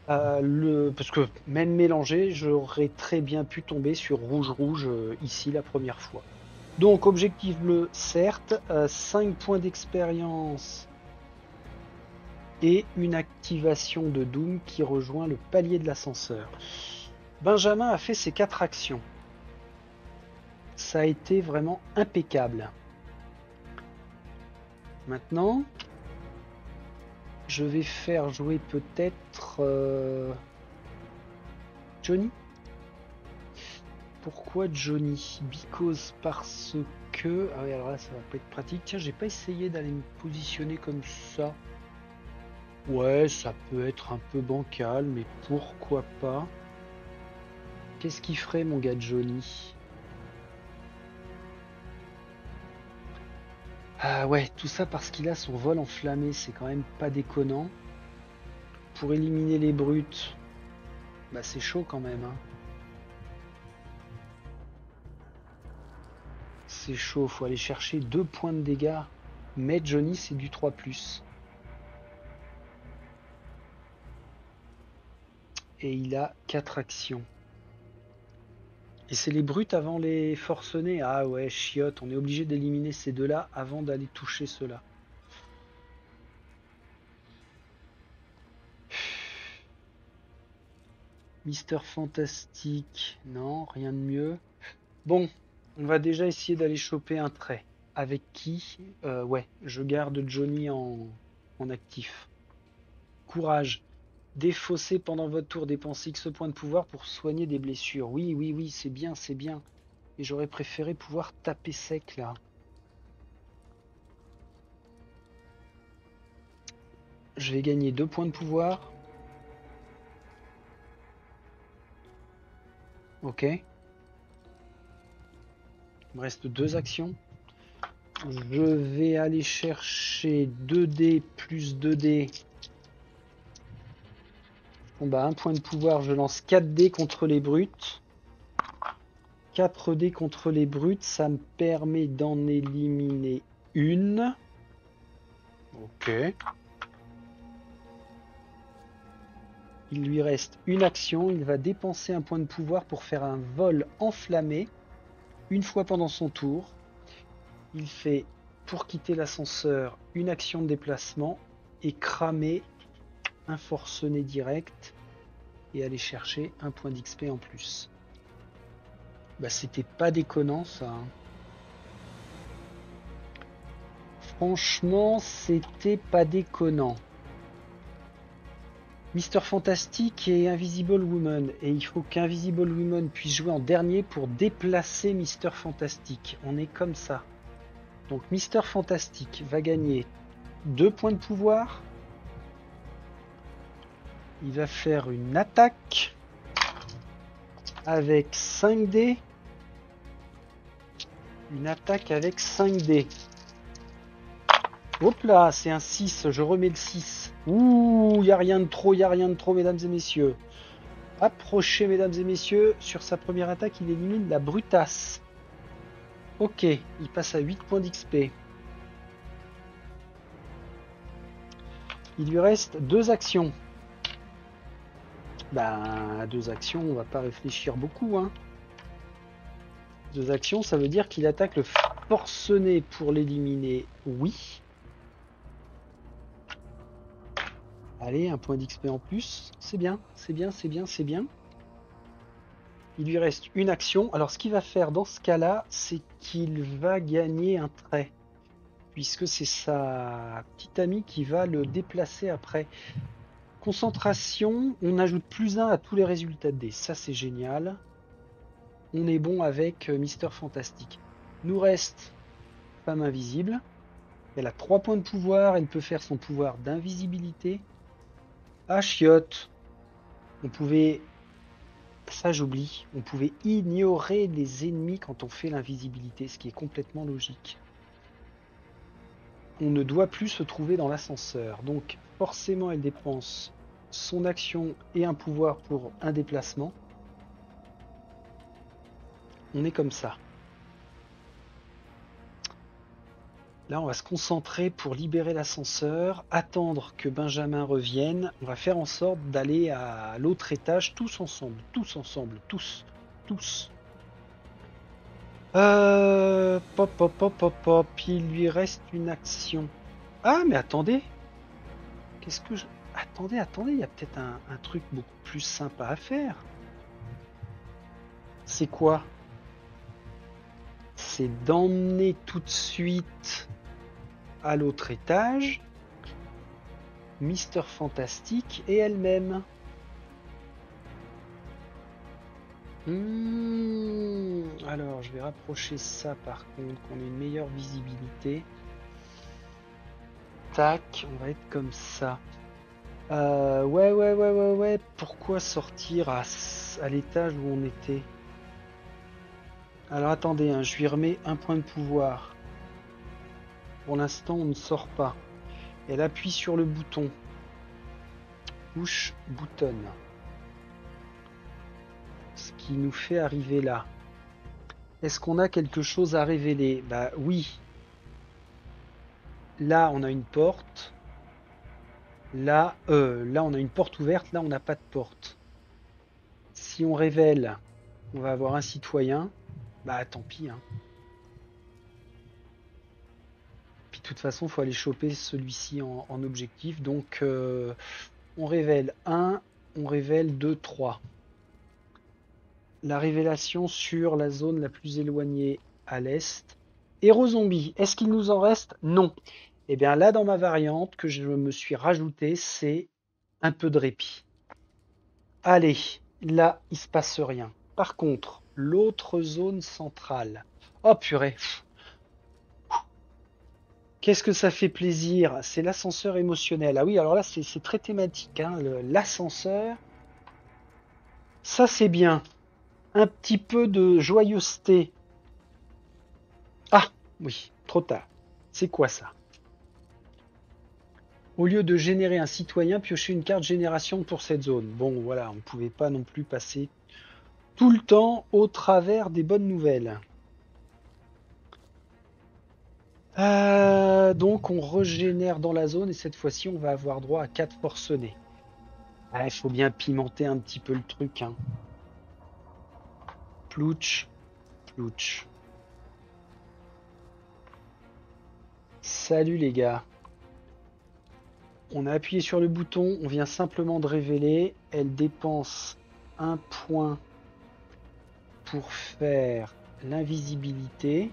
Parce que même mélangé, j'aurais très bien pu tomber sur rouge-rouge ici la première fois. Donc objectif bleu, certes, 5 points d'expérience et une activation de Doom qui rejoint le palier de l'ascenseur. Benjamin a fait ses 4 actions. Ça a été vraiment impeccable. Maintenant, je vais faire jouer peut-être Johnny. Pourquoi Johnny? Because parce que... Ah oui, alors là, ça va pas être pratique. Tiens, j'ai pas essayé d'aller me positionner comme ça. Ouais, ça peut être un peu bancal, mais pourquoi pas? Qu'est-ce qu'il ferait, mon gars Johnny? Ah ouais, tout ça parce qu'il a son vol enflammé, c'est quand même pas déconnant. Pour éliminer les brutes, bah c'est chaud quand même, hein. C'est chaud, faut aller chercher 2 points de dégâts. Mais Johnny, c'est du 3+. Et il a 4 actions. Et c'est les brutes avant les forcenés. Ah ouais, chiotte, on est obligé d'éliminer ces deux-là avant d'aller toucher ceux-là. Mister Fantastique, non, rien de mieux. Bon, on va déjà essayer d'aller choper un trait. Avec qui? Ouais, je garde Johnny en actif. Courage. Défausser pendant votre tour, dépenser X points de pouvoir pour soigner des blessures. Oui, oui, oui, c'est bien, c'est bien. Et j'aurais préféré pouvoir taper sec là. Je vais gagner 2 points de pouvoir. Ok. Il me reste 2 actions. Je vais aller chercher 2D plus 2D. Bon bah 1 point de pouvoir, je lance 4D contre les brutes. 4D contre les brutes, ça me permet d'en éliminer une. Ok. Il lui reste une action, il va dépenser un point de pouvoir pour faire un vol enflammé. Une fois pendant son tour. Il fait, pour quitter l'ascenseur, une action de déplacement et cramer un forcené direct et aller chercher un point d'XP en plus. Bah c'était pas déconnant ça. Hein. Franchement, c'était pas déconnant. Mister Fantastic et Invisible Woman. Et il faut qu'Invisible Woman puisse jouer en dernier pour déplacer Mister Fantastic. On est comme ça. Donc Mister Fantastic va gagner 2 points de pouvoir. Il va faire une attaque avec 5D. Une attaque avec 5D. Hop là, c'est un 6, je remets le 6. Ouh, il n'y a rien de trop, il n'y a rien de trop, mesdames et messieurs. Approchez, mesdames et messieurs. Sur sa première attaque, il élimine la brutasse. Ok, il passe à 8 points d'XP. Il lui reste 2 actions. Bah, 2 actions, on va pas réfléchir beaucoup, hein. 2 actions, ça veut dire qu'il attaque le forcené pour l'éliminer. Oui. Allez, un point d'XP en plus. C'est bien, c'est bien, c'est bien, c'est bien. Il lui reste une action. Alors, ce qu'il va faire dans ce cas-là, c'est qu'il va gagner un trait. Puisque c'est sa petite amie qui va le déplacer après. Concentration, on ajoute +1 à tous les résultats de dés. Ça, c'est génial. On est bon avec Mister Fantastique. Nous reste Femme Invisible. Elle a 3 points de pouvoir. Elle peut faire son pouvoir d'invisibilité. Ah, chiotte. On pouvait... Ça, j'oublie. On pouvait ignorer les ennemis quand on fait l'invisibilité, ce qui est complètement logique. On ne doit plus se trouver dans l'ascenseur. Donc, forcément, elle dépense son action et un pouvoir pour un déplacement. On est comme ça. Là, on va se concentrer pour libérer l'ascenseur, attendre que Benjamin revienne. On va faire en sorte d'aller à l'autre étage tous ensemble, tous. Pop, pop, pop, pop, pop. Il lui reste une action. Ah, mais attendez. Qu'est-ce que je... Attendez, il y a peut-être un truc beaucoup plus sympa à faire. C'est quoi? C'est d'emmener tout de suite à l'autre étage Mister Fantastique et elle-même. Alors, je vais rapprocher ça par contre, qu'on ait une meilleure visibilité. Tac, on va être comme ça. Ouais. Pourquoi sortir à l'étage où on était? Alors attendez, hein, je lui remets un point de pouvoir. Pour l'instant, on ne sort pas. Elle appuie sur le bouton. Push button. Ce qui nous fait arriver là. Est-ce qu'on a quelque chose à révéler? Bah oui. Là, on a une porte. Là, on a une porte ouverte. Là, on n'a pas de porte. Si on révèle, on va avoir un citoyen. Bah tant pis. Hein. Puis de toute façon, il faut aller choper celui-ci en objectif. Donc, on révèle 1, on révèle 2, 3. La révélation sur la zone la plus éloignée à l'est. Héros zombie, est-ce qu'il nous en reste? Non. Et bien là, dans ma variante que je me suis rajouté, c'est un peu de répit. Allez, là, il se passe rien. Par contre, l'autre zone centrale. Oh purée. Qu'est-ce que ça fait plaisir? C'est l'ascenseur émotionnel. Ah oui, alors là, c'est très thématique. Hein, l'ascenseur, ça c'est bien. Un petit peu de joyeuseté. Ah, oui, trop tard. C'est quoi ça? Au lieu de générer un citoyen, piochez une carte génération pour cette zone. Bon, voilà, on ne pouvait pas non plus passer tout le temps au travers des bonnes nouvelles. Donc on régénère dans la zone et cette fois-ci on va avoir droit à 4 forcenés. Ah, il faut bien pimenter un petit peu le truc. Hein. Plouch. Salut les gars. On a appuyé sur le bouton, on vient simplement de révéler. Elle dépense un point pour faire l'invisibilité.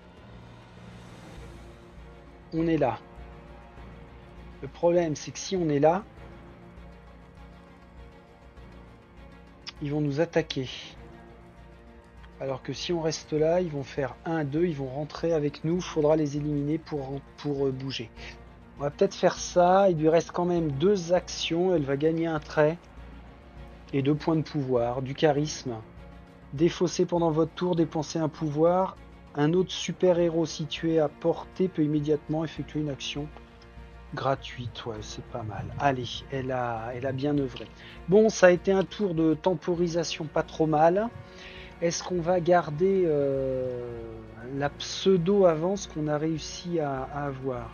On est là. Le problème, c'est que si on est là, ils vont nous attaquer. Alors que si on reste là, ils vont faire 1, 2, ils vont rentrer avec nous. Il faudra les éliminer pour bouger. On va peut-être faire ça. Il lui reste quand même 2 actions. Elle va gagner un trait et 2 points de pouvoir, du charisme. Défausser pendant votre tour, dépenser un pouvoir. Un autre super-héros situé à portée peut immédiatement effectuer une action gratuite. Ouais, c'est pas mal. Allez, elle a bien œuvré. Bon, ça a été un tour de temporisation pas trop mal. Est-ce qu'on va garder la pseudo-avance qu'on a réussi à avoir?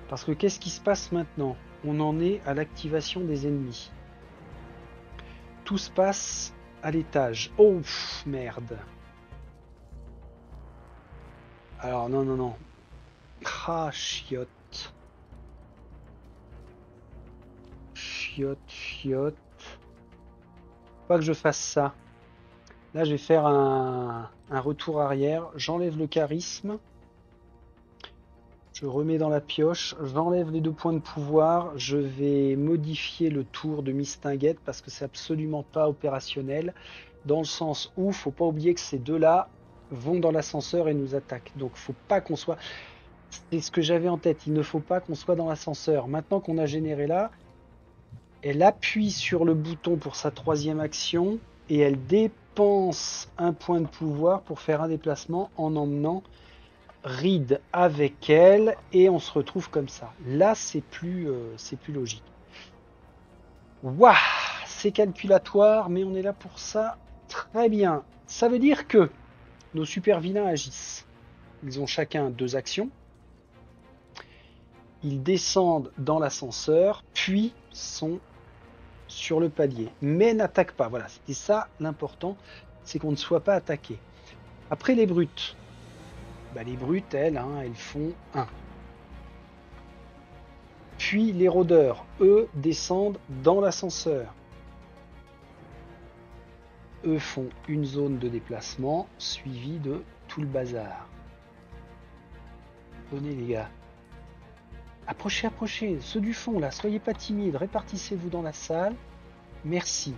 Parce que qu'est-ce qui se passe maintenant? On en est à l'activation des ennemis. Tout se passe à l'étage. Oh, pff, merde. Alors, non. Ah, chiotte. Chiotte. Pas que je fasse ça. Là, je vais faire un retour arrière. J'enlève le charisme. Je remets dans la pioche, j'enlève les 2 points de pouvoir, je vais modifier le tour de Mistinguett parce que c'est absolument pas opérationnel, dans le sens où faut pas oublier que ces deux-là vont dans l'ascenseur et nous attaquent. Donc faut pas qu'on soit... C'est ce que j'avais en tête, il ne faut pas qu'on soit dans l'ascenseur. Maintenant qu'on a généré là, elle appuie sur le bouton pour sa 3e action et elle dépense un point de pouvoir pour faire un déplacement en emmenant Reed avec elle et on se retrouve comme ça. Là, c'est plus logique. Waouh, c'est calculatoire, mais on est là pour ça. Très bien. Ça veut dire que nos super vilains agissent. Ils ont chacun 2 actions. Ils descendent dans l'ascenseur, puis sont sur le palier. Mais n'attaquent pas. Voilà, c'était ça l'important, c'est qu'on ne soit pas attaqué. Après les brutes. Bah, les brutes, elles font 1. Puis les rôdeurs, eux, descendent dans l'ascenseur. Eux font une zone de déplacement, suivie de tout le bazar. Venez les gars. Approchez, approchez. Ceux du fond, là, soyez pas timides. Répartissez-vous dans la salle. Merci.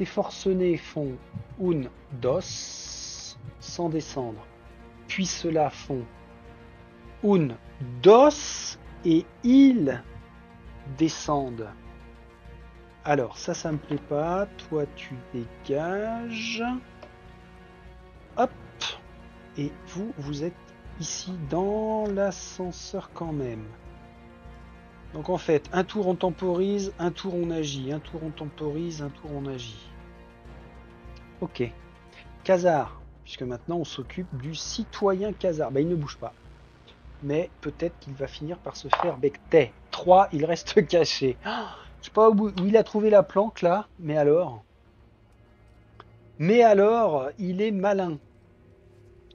Les forcenés font un dos, sans descendre. Puis ceux-là font un dos et ils descendent. Alors, ça me plaît pas. Toi, tu dégages. Hop. Et vous êtes ici dans l'ascenseur quand même. Donc en fait, un tour on temporise, un tour on agit, un tour on temporise, un tour on agit. Ok. Khazar, puisque maintenant on s'occupe du citoyen Khazar. Bah il ne bouge pas. Mais peut-être qu'il va finir par se faire becter. 3, il reste caché. Je sais pas où il a trouvé la planque là, mais alors, il est malin.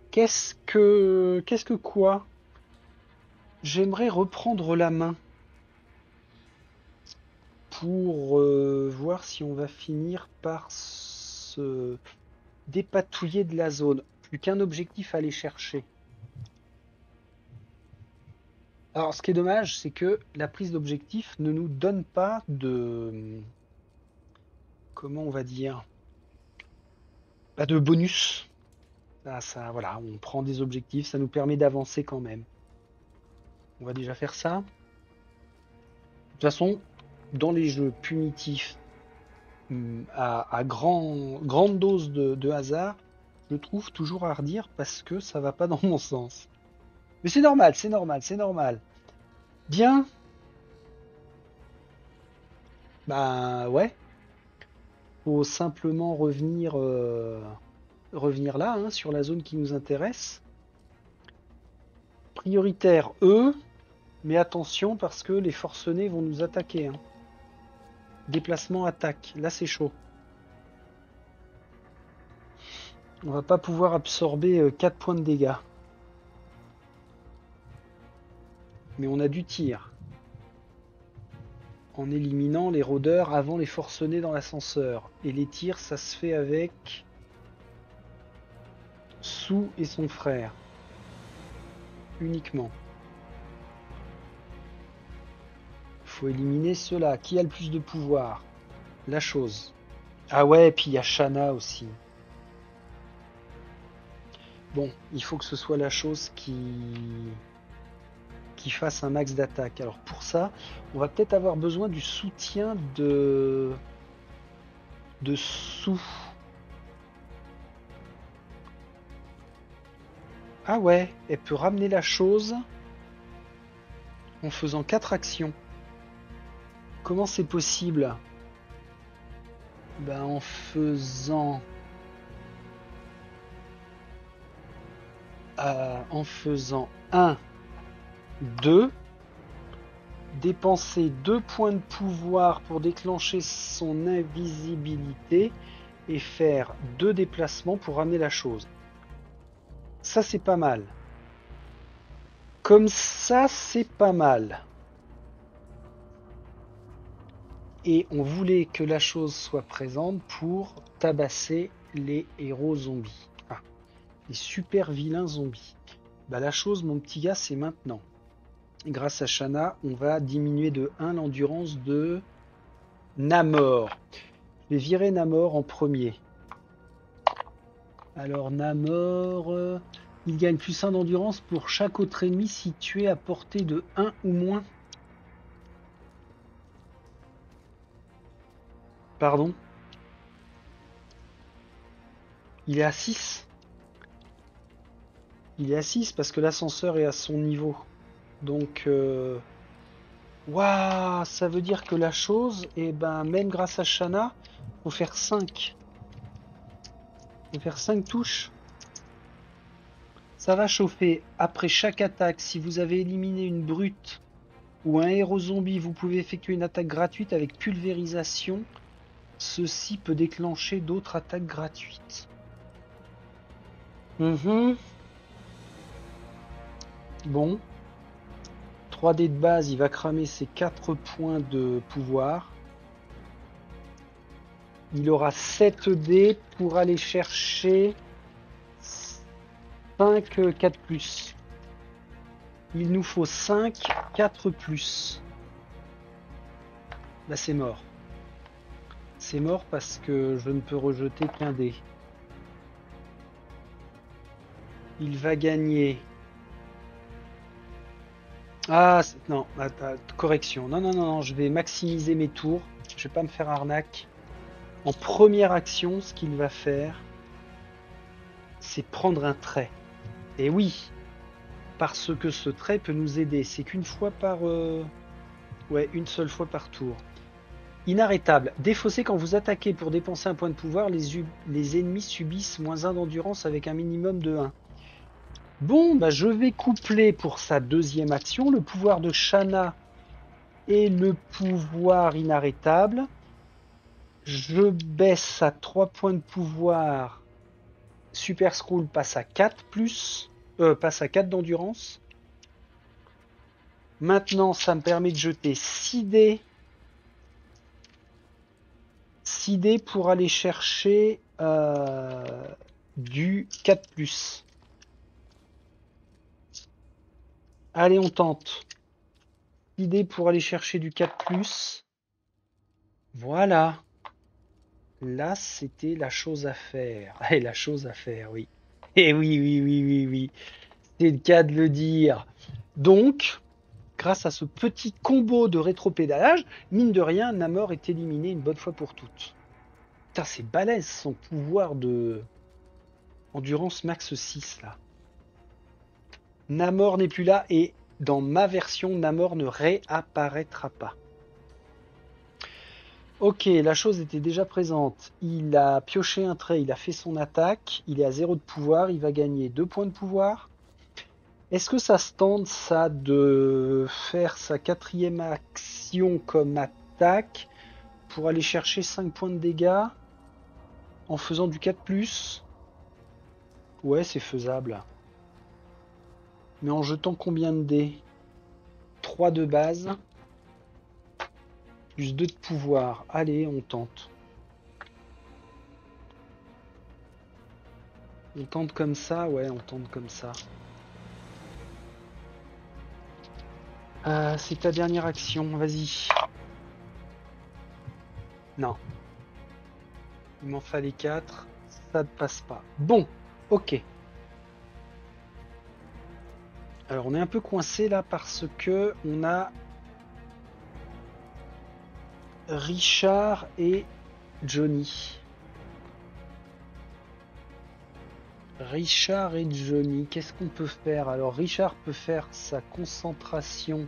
Qu'est-ce que quoi? J'aimerais reprendre la main pour voir si on va finir par se dépatouiller de la zone. Plus qu'un objectif à aller chercher. Alors, ce qui est dommage, c'est que la prise d'objectif ne nous donne pas de... Comment on va dire? Pas de bonus. Voilà, on prend des objectifs, ça nous permet d'avancer quand même. On va déjà faire ça. De toute façon, dans les jeux punitifs à grande dose de hasard, je trouve toujours à redire parce que ça va pas dans mon sens. Mais c'est normal, c'est normal, c'est normal. Bien. Bah ouais. Faut simplement revenir là, hein, sur la zone qui nous intéresse. Prioritaire, eux. Mais attention parce que les forcenés vont nous attaquer. Hein. Déplacement, attaque. Là, c'est chaud. On va pas pouvoir absorber 4 points de dégâts. Mais on a du tir. En éliminant les rôdeurs avant les forcenés dans l'ascenseur. Et les tirs, ça se fait avec Sou et son frère. Uniquement. Faut éliminer ceux-là. Qui a le plus de pouvoir? La chose. Ah ouais, et puis il y a Shanna aussi. Bon, il faut que ce soit la chose qui fasse un max d'attaque. Alors pour ça, on va peut-être avoir besoin du soutien de Sou. Ah ouais, elle peut ramener la chose en faisant 4 actions. Comment c'est possible? Ben en faisant 1, 2, dépenser 2 points de pouvoir pour déclencher son invisibilité et faire 2 déplacements pour ramener la chose. Ça c'est pas mal. Comme ça c'est pas mal. Et on voulait que la chose soit présente pour tabasser les héros zombies. Ah, les super vilains zombies. Bah la chose mon petit gars c'est maintenant. grâce à Shanna, on va diminuer de 1 l'endurance de Namor. Je vais virer Namor en premier. Alors Namor, il gagne plus 1 d'endurance pour chaque autre ennemi situé à portée de 1 ou moins. Pardon? Il est à 6. Il est à 6 parce que l'ascenseur est à son niveau. Donc, waouh, ça veut dire que la chose, eh ben, même grâce à Shanna, faut faire 5. Faut faire 5 touches. Ça va chauffer. Après chaque attaque, si vous avez éliminé une brute ou un héros zombie, vous pouvez effectuer une attaque gratuite avec pulvérisation. Ceci peut déclencher d'autres attaques gratuites. Bon. 3 dés de base, il va cramer ses 4 points de pouvoir. Il aura 7 dés pour aller chercher 5 4+. Il nous faut 5 4+. Là c'est mort. C'est mort parce que je ne peux rejeter qu'un dé. Il va gagner... Ah non, correction. Non, je vais maximiser mes tours. Je vais pas me faire arnaque. En première action, ce qu'il va faire, c'est prendre un trait. Et oui, parce que ce trait peut nous aider. C'est qu'une fois par... Ouais, une seule fois par tour. Inarrêtable. Défaussé quand vous attaquez pour dépenser un point de pouvoir, les ennemis subissent moins 1 d'endurance avec un minimum de 1. Bon, bah je vais coupler pour sa deuxième action le pouvoir de Shanna et le pouvoir inarrêtable. Je baisse à 3 points de pouvoir. Super Skrull passe à 4 passe à 4 d'endurance. Maintenant, ça me permet de jeter 6 dés. 6 dés pour aller chercher du 4+. Allez, on tente. 6 dés pour aller chercher du 4+. Voilà. Là, c'était la chose à faire. Et la chose à faire, oui. Et oui. C'est le cas de le dire. Donc, grâce à ce petit combo de rétropédalage, mine de rien, Namor est éliminé une bonne fois pour toutes. Putain, c'est balèze son pouvoir de endurance max 6 là. Namor n'est plus là et dans ma version, Namor ne réapparaîtra pas. Ok, la chose était déjà présente. Il a pioché un trait, il a fait son attaque, il est à 0 de pouvoir, il va gagner 2 points de pouvoir. Est-ce que ça se tente ça de faire sa 4e action comme attaque pour aller chercher 5 points de dégâts en faisant du 4+? Ouais, c'est faisable. Mais en jetant combien de dés? 3 de base, plus 2 de pouvoir. Allez, on tente. On tente comme ça? Ouais, on tente comme ça. C'est ta dernière action, vas-y. Non. Il m'en fallait 4. Ça ne passe pas. Bon, ok. Alors on est un peu coincé là parce que on a Richard et Johnny. Richard et Johnny, qu'est-ce qu'on peut faire? Alors Richard peut faire sa concentration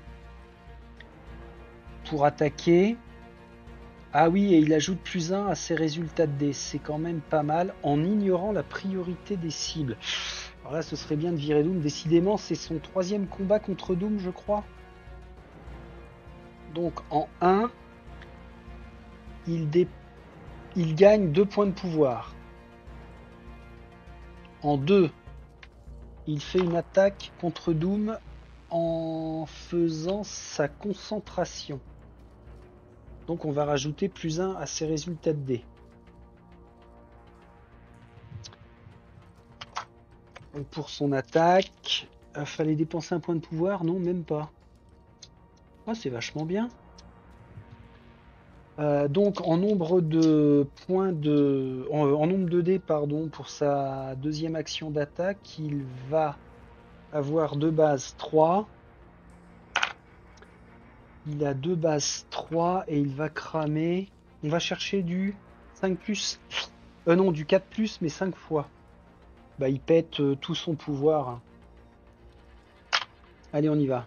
pour attaquer. Ah oui, et il ajoute plus 1 à ses résultats de dés. C'est quand même pas mal en ignorant la priorité des cibles. Alors là, ce serait bien de virer Doom. Décidément, c'est son 3e combat contre Doom, je crois. Donc en 1, il gagne 2 points de pouvoir. En 2, il fait une attaque contre Doom en faisant sa concentration. Donc on va rajouter plus 1 à ses résultats de dés. Donc pour son attaque, fallait dépenser un point de pouvoir? Non, même pas. Ah, c'est vachement bien. Donc en nombre de points en nombre de dés, pardon, pour sa deuxième action d'attaque, il va avoir de base 3. Il a de base 3 et il va cramer. On va chercher du 5 plus. Non, du 4 plus, mais 5 fois. Bah, il pète tout son pouvoir. Allez, on y va.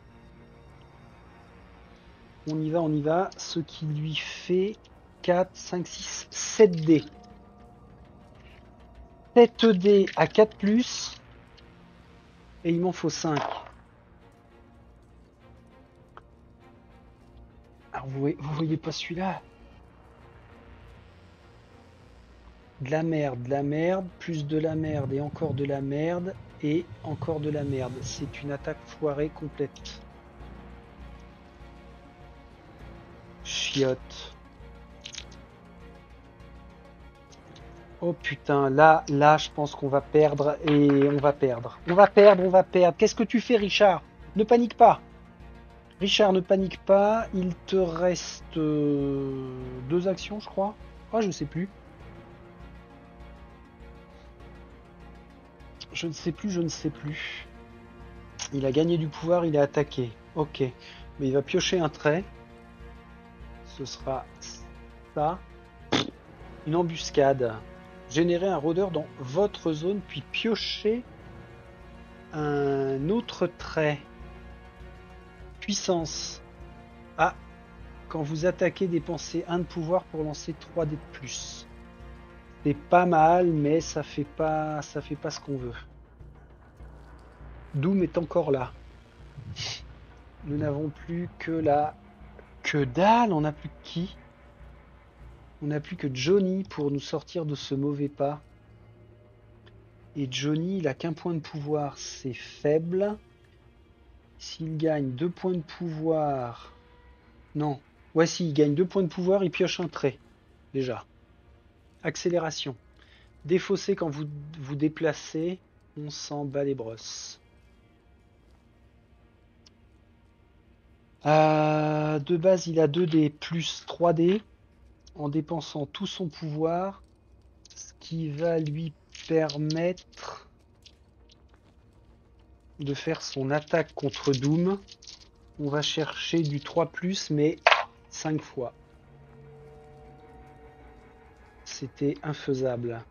On y va, on y va. Ce qui lui fait 4, 5, 6, 7 dés. 7 dés à 4 plus. Et il m'en faut 5. Alors, vous voyez pas celui-là? De la merde, plus de la merde et encore de la merde et encore de la merde. C'est une attaque foirée complète. Chiotte. Oh putain, là, je pense qu'on va perdre et on va perdre. On va perdre, on va perdre. Qu'est-ce que tu fais, Richard? Ne panique pas. Richard, ne panique pas. Il te reste 2 actions, je crois. Ah, je sais plus. Je ne sais plus, je ne sais plus. Il a gagné du pouvoir, il a attaqué. Ok. Mais il va piocher un trait. Ce sera ça. Une embuscade. Générer un rôdeur dans votre zone, puis piocher un autre trait. Puissance. Ah, quand vous attaquez, dépensez 1 de pouvoir pour lancer 3 dés de plus. C'est pas mal, mais ça fait pas ce qu'on veut. Doom est encore là. Nous n'avons plus que la... Que dalle, on n'a plus que qui? On n'a plus que Johnny pour nous sortir de ce mauvais pas. Et Johnny, il a qu'un point de pouvoir, c'est faible. S'il gagne 2 points de pouvoir... Non. Ouais, s'il gagne 2 points de pouvoir, il pioche un trait. Déjà. Accélération. Défausser quand vous vous déplacez. On s'en bat les brosses. De base, il a 2 dés plus 3 dés. En dépensant tout son pouvoir. Ce qui va lui permettre de faire son attaque contre Doom. On va chercher du 3+, mais 5 fois. C'était infaisable.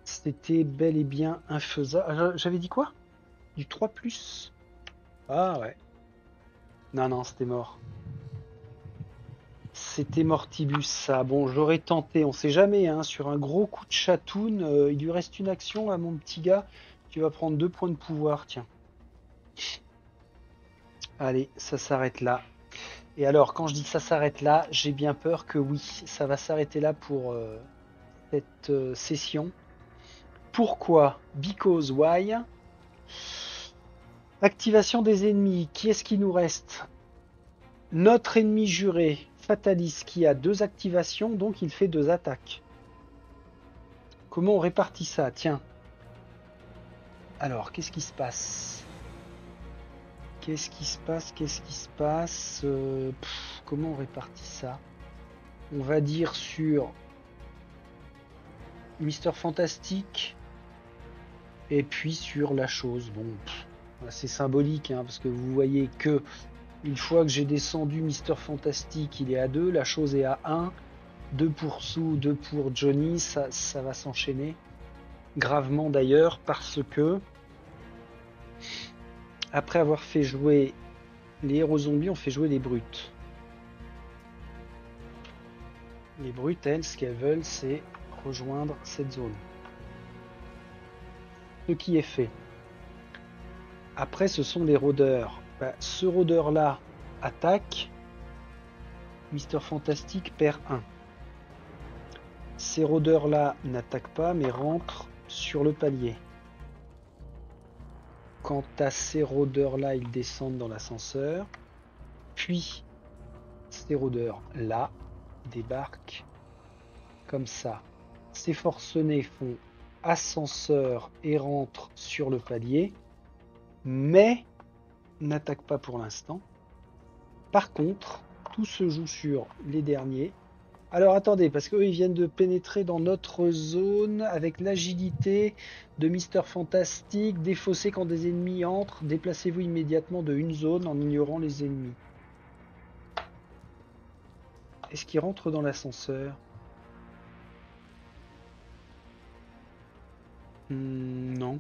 C'était bel et bien infaisable. J'avais dit quoi? Du 3+? Ah ouais. Non, c'était mort. C'était Mortibus, ça. Bon, j'aurais tenté, on sait jamais, hein, sur un gros coup de chatoun, il lui reste une action à mon petit gars. Tu vas prendre 2 points de pouvoir, tiens. Allez, ça s'arrête là. Et alors, quand je dis ça s'arrête là, j'ai bien peur que oui, ça va s'arrêter là pour cette session. Pourquoi? Because why? Activation des ennemis. Qui est-ce qui nous reste? Notre ennemi juré, Fatalis, qui a 2 activations, donc il fait 2 attaques. Comment on répartit ça? Tiens. Alors, qu'est-ce qui se passe? Qu'est-ce qui se passe? Comment on répartit ça? On va dire sur Mister Fantastique et puis sur la chose. Bon, c'est symbolique, hein, parce que vous voyez que une fois que j'ai descendu Mister Fantastique, il est à 2, la chose est à 1, 2 pour Sue, 2 pour Johnny, ça va s'enchaîner. Gravement d'ailleurs, parce que après avoir fait jouer les héros zombies, on fait jouer les brutes. Les brutes, elles, ce qu'elles veulent, c'est rejoindre cette zone. Ce qui est fait. Après, ce sont les rôdeurs. Ce rôdeur-là attaque. Mister Fantastique perd 1. Ces rôdeurs-là n'attaquent pas, mais rentrent sur le palier. Quant à ces rôdeurs-là, ils descendent dans l'ascenseur. Puis, ces rôdeurs-là débarquent comme ça. Ces forcenés font ascenseur et rentrent sur le palier, mais n'attaquent pas pour l'instant. Par contre, tout se joue sur les derniers. Alors attendez, parce qu'eux ils viennent de pénétrer dans notre zone avec l'agilité de Mister Fantastique. Défaussez quand des ennemis entrent. Déplacez-vous immédiatement de une zone en ignorant les ennemis. Est-ce qu'ils rentrent dans l'ascenseur? Non.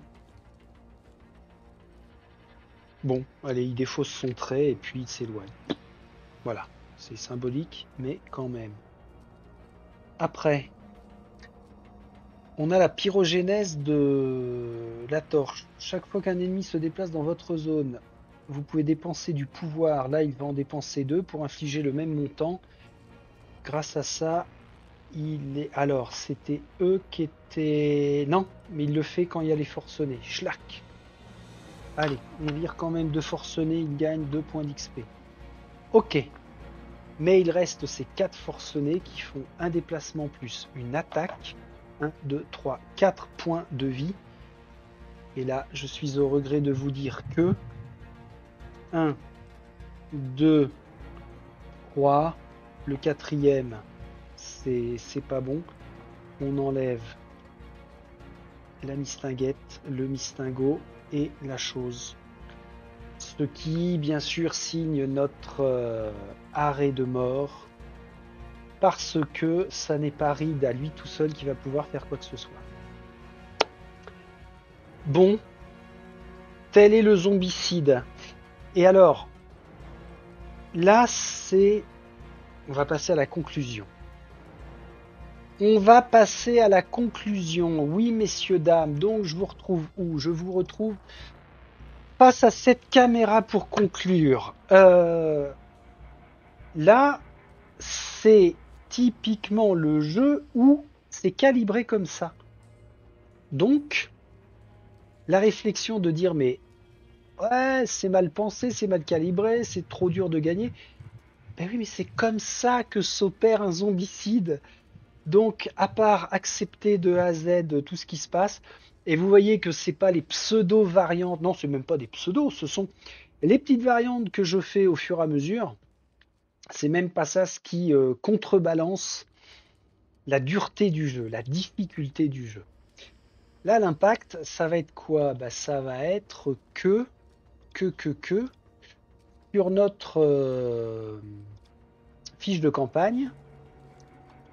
Bon, allez, il défausse son trait et puis il s'éloigne. Voilà, c'est symbolique, mais quand même. Après, on a la pyrogénèse de la torche. Chaque fois qu'un ennemi se déplace dans votre zone, vous pouvez dépenser du pouvoir. Là, il va en dépenser 2 pour infliger le même montant. Grâce à ça, il est... Alors, c'était eux qui étaient... Non, mais il le fait quand il y a les forcenés. Schlack. Allez, on vire quand même 2 forcenés, il gagne 2 points d'XP. Ok. Mais il reste ces 4 forcenés qui font un déplacement plus une attaque. 1, 2, 3, 4 points de vie. Et là, je suis au regret de vous dire que 1, 2, 3, le quatrième, c'est pas bon. On enlève la mistinguette, le mistingot et la chose. Ce qui, bien sûr, signe notre arrêt de mort. Parce que ça n'est pas Reed à lui tout seul qui va pouvoir faire quoi que ce soit. Bon, tel est le zombicide. Et alors, là c'est... On va passer à la conclusion. On va passer à la conclusion. Oui, messieurs, dames, donc je vous retrouve où? Je vous retrouve face à cette caméra pour conclure. Là, c'est typiquement le jeu où c'est calibré comme ça. Donc, la réflexion de dire mais ouais, c'est mal pensé, c'est mal calibré, c'est trop dur de gagner. Ben oui, mais c'est comme ça que s'opère un zombicide. Donc, à part accepter de A à Z tout ce qui se passe, et vous voyez que c'est pas les pseudo-variantes, non, c'est même pas des pseudos, ce sont les petites variantes que je fais au fur et à mesure. C'est même pas ça ce qui contrebalance la dureté du jeu, la difficulté du jeu. Là, l'impact, ça va être quoi? Bah, ça va être que sur notre fiche de campagne,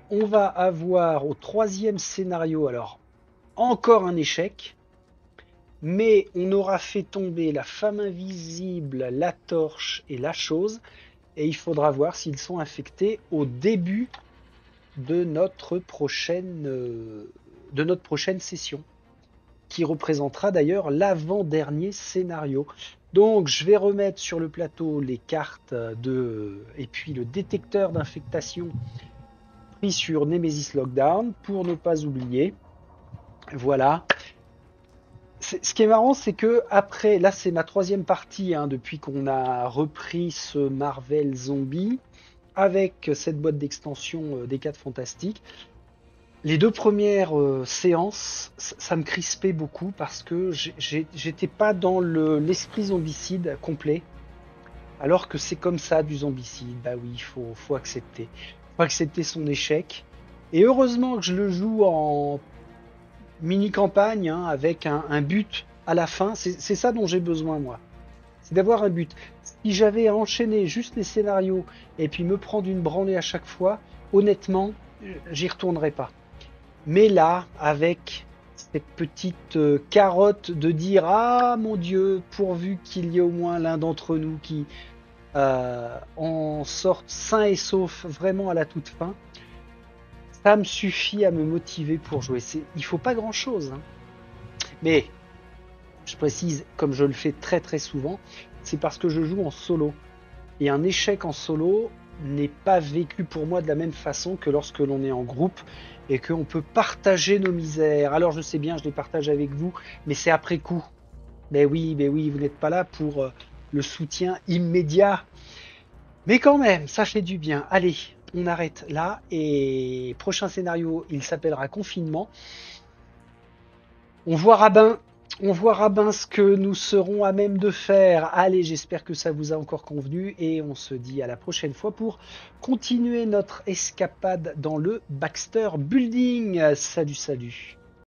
on va avoir au 3e scénario, alors encore un échec, mais on aura fait tomber la femme invisible, la torche et la chose, et il faudra voir s'ils sont infectés au début de notre prochaine session, qui représentera d'ailleurs l'avant-dernier scénario. Donc je vais remettre sur le plateau les cartes et puis le détecteur d'infectation pris sur Nemesis Lockdown pour ne pas oublier. Voilà. Ce qui est marrant, c'est que après, là c'est ma 3e partie depuis qu'on a repris ce Marvel Zombie avec cette boîte d'extension des 4 Fantastiques. Les 2 premières séances, ça me crispait beaucoup parce que j'étais pas dans l'esprit zombicide complet, alors que c'est comme ça du zombicide. Bah oui, il faut accepter. Faut accepter son échec. Et heureusement que je le joue en mini-campagne avec un but à la fin. C'est ça dont j'ai besoin, moi. C'est d'avoir un but. Si j'avais à enchaîner juste les scénarios et puis me prendre une branlée à chaque fois, honnêtement, j'y retournerais pas. Mais là, avec cette petite carotte de dire ah mon Dieu, pourvu qu'il y ait au moins l'un d'entre nous qui en sorte sain et sauf vraiment à la toute fin, ça me suffit à me motiver pour jouer. Il faut pas grand chose, mais je précise, comme je le fais très très souvent, c'est parce que je joue en solo. Et un échec en solo n'est pas vécu pour moi de la même façon que lorsque l'on est en groupe et qu'on peut partager nos misères. Alors je sais bien, je les partage avec vous, mais c'est après coup. Mais oui, vous n'êtes pas là pour le soutien immédiat. Mais quand même, ça fait du bien. Allez, on arrête là. Et prochain scénario, il s'appellera Confinement. On voit Rabin. On verra bien ce que nous serons à même de faire. Allez, j'espère que ça vous a encore convenu et on se dit à la prochaine fois pour continuer notre escapade dans le Baxter Building. Salut, salut.